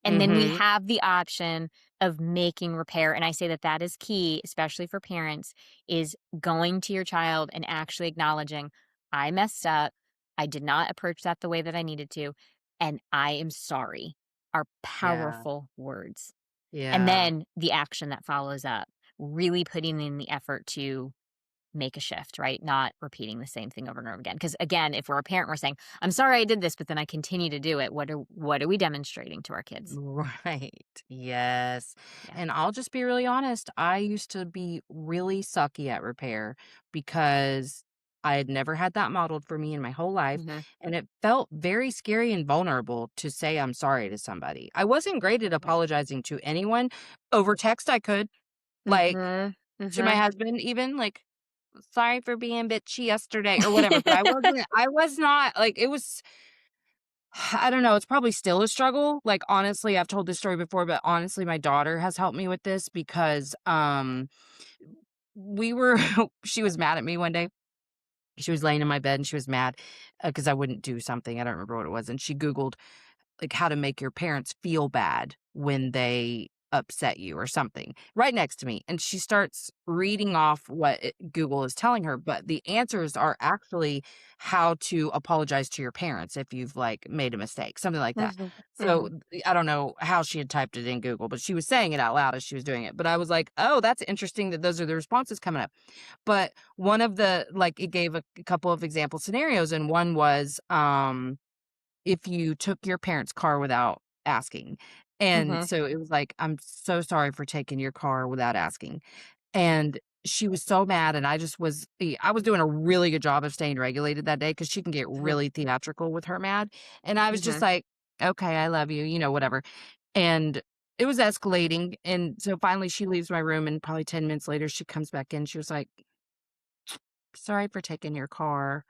[SPEAKER 2] And then we
[SPEAKER 1] Mhm.
[SPEAKER 2] have the option of making repair. And I say that that is key, especially for parents, is going to your child and actually acknowledging, I messed up. I did not approach that the way that I needed to. And I am sorry are
[SPEAKER 1] Yeah.
[SPEAKER 2] powerful words. And
[SPEAKER 1] Yeah.
[SPEAKER 2] then the action that follows up, really putting in the effort to make a shift, right? Not repeating the same thing over and over again. Because again, if we're a parent, we're saying, I'm sorry I did this, but then I continue to do it. What are we demonstrating to our kids?
[SPEAKER 1] Right. Yes.
[SPEAKER 2] Yeah.
[SPEAKER 1] And I'll just be really honest. I used to be really sucky at repair because I had never had that modeled for me in my whole life.
[SPEAKER 2] Hmm.
[SPEAKER 1] And it felt very scary and vulnerable to say I'm sorry to somebody. I wasn't great at
[SPEAKER 2] Right.
[SPEAKER 1] apologizing to anyone. Over text, I could, like,
[SPEAKER 2] Hmm.
[SPEAKER 1] to my
[SPEAKER 2] Hmm.
[SPEAKER 1] husband, even, like, sorry for being bitchy yesterday or whatever. But I was not like, it was. I don't know, it's probably still a struggle. Like, honestly, I've told this story before, but honestly, my daughter has helped me with this because, we were she was mad at me one day. She was laying in my bed and she was mad because I wouldn't do something. I don't remember what it was, and she Googled like how to make your parents feel bad when they upset you or something right next to me. And she starts reading off what Google is telling her, but the answers are actually how to apologize to your parents if you've like made a mistake, something like that.
[SPEAKER 2] Mhm,
[SPEAKER 1] So
[SPEAKER 2] mhm,
[SPEAKER 1] I don't know how she had typed it in Google, but she was saying it out loud as she was doing it. But I was like, oh, that's interesting that those are the responses coming up. But one of the like it gave a couple of example scenarios, and one was if you took your parents' car without asking. And
[SPEAKER 2] mhm,
[SPEAKER 1] so it was like, "I'm so sorry for taking your car without asking." And she was so mad, and I was doing a really good job of staying regulated that day because she can get
[SPEAKER 2] mhm,
[SPEAKER 1] really theatrical with her mad. And I was just
[SPEAKER 2] mhm,
[SPEAKER 1] like, "Okay, I love you," whatever. And it was escalating, and so finally she leaves my room, and probably 10 minutes later, she comes back in, she was like, "Sorry for taking your car."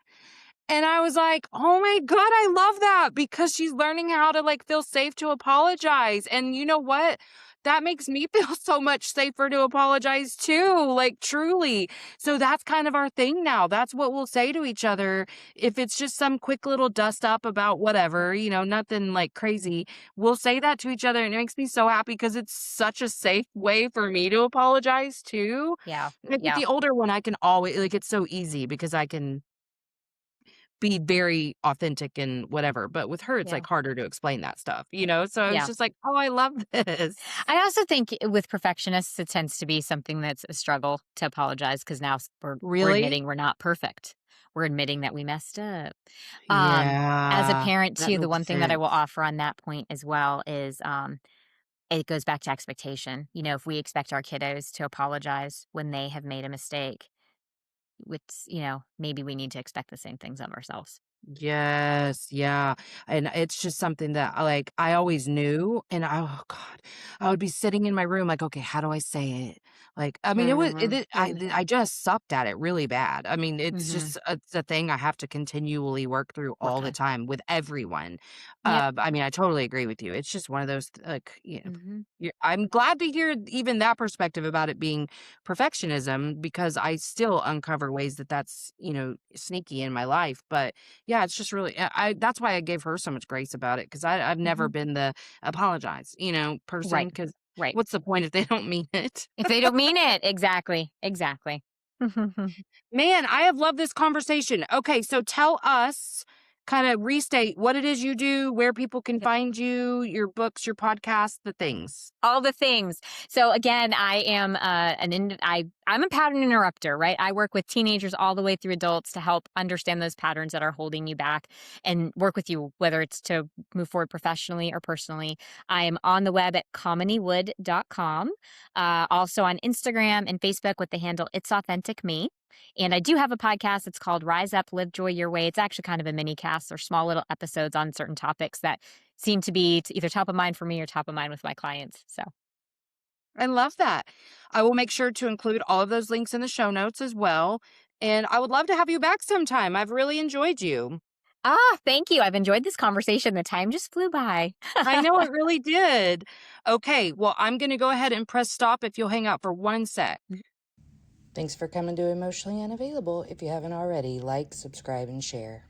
[SPEAKER 1] And I was like, "Oh my god, I love that," because she's learning how to, like, feel safe to apologize, and you know what? That makes me feel so much safer to apologize too, like, truly. So that's kind of our thing now. That's what we'll say to each other. If it's just some quick little dust up about whatever, nothing, like, crazy, we'll say that to each other, and it makes me so happy because it's such a safe way for me to apologize too.
[SPEAKER 2] yeah,
[SPEAKER 1] Like, with
[SPEAKER 2] yeah,
[SPEAKER 1] the older one, I can always like, it's so easy because I can be very authentic and whatever, but with her, it's,
[SPEAKER 2] yeah,
[SPEAKER 1] like, harder to explain that stuff, So I was
[SPEAKER 2] yeah.
[SPEAKER 1] just like, "Oh, I love this."
[SPEAKER 2] I also think with perfectionists, it tends to be something that's a struggle to apologize because now we're
[SPEAKER 1] Really?
[SPEAKER 2] admitting we're not perfect. We're admitting that we messed up. As a
[SPEAKER 1] Yeah,
[SPEAKER 2] parent
[SPEAKER 1] that
[SPEAKER 2] too, the
[SPEAKER 1] makes
[SPEAKER 2] one thing that I will
[SPEAKER 1] sense.
[SPEAKER 2] offer on that point as well is it goes back to expectation. If we expect our kiddos to apologize when they have made a mistake, which, maybe we need to expect the same things of ourselves.
[SPEAKER 1] Yes, yeah, and it's just something that I always knew, and oh god, I would be sitting in my room like, "Okay, how do I say it?" Like, I mean,
[SPEAKER 2] Mhm,
[SPEAKER 1] I just sucked at it really bad. I mean,
[SPEAKER 2] mhm.
[SPEAKER 1] it's a thing I have to continually work through all
[SPEAKER 2] Work
[SPEAKER 1] the
[SPEAKER 2] on.
[SPEAKER 1] time with everyone.
[SPEAKER 2] Yep.
[SPEAKER 1] I mean, I totally agree with you. It's just one of those,
[SPEAKER 2] Mhm.
[SPEAKER 1] I'm glad to hear even that perspective about it being perfectionism because I still uncover ways that that's, sneaky in my life, but yeah, it's just really that's why I gave her so much grace about it because I've never
[SPEAKER 2] Mhm.
[SPEAKER 1] been the apologize, person.
[SPEAKER 2] Right.
[SPEAKER 1] Because
[SPEAKER 2] Right.
[SPEAKER 1] what's the point if they don't mean it?
[SPEAKER 2] If they don't mean it. Exactly. Exactly.
[SPEAKER 1] Man, I have loved this conversation. Okay, so tell us, kinda restate what it is you do, where people can find you, your books, your podcast, the things.
[SPEAKER 2] All the things. So again, I am I'm a pattern interrupter, right? I work with teenagers all the way through adults to help understand those patterns that are holding you back and work with you whether it's to move forward professionally or personally. I am on the web at kaminiwood.com. Also on Instagram and Facebook with the handle It's Authentic Me. And I do have a podcast. It's called Rise Up, Live Joy Your Way. It's actually kind of a mini cast or small little episodes on certain topics that seem to be either top of mind for me or top of mind with my clients. So,
[SPEAKER 1] I love that. I will make sure to include all of those links in the show notes as well, and I would love to have you back sometime. I've really enjoyed you.
[SPEAKER 2] thank you. I've enjoyed this conversation. The time just flew by.
[SPEAKER 1] I know it really did. Okay, well, I'm gonna go ahead and press stop if you'll hang out for 1 sec. Thanks for coming to Emotionally Unavailable. If you haven't already, like, subscribe, and share.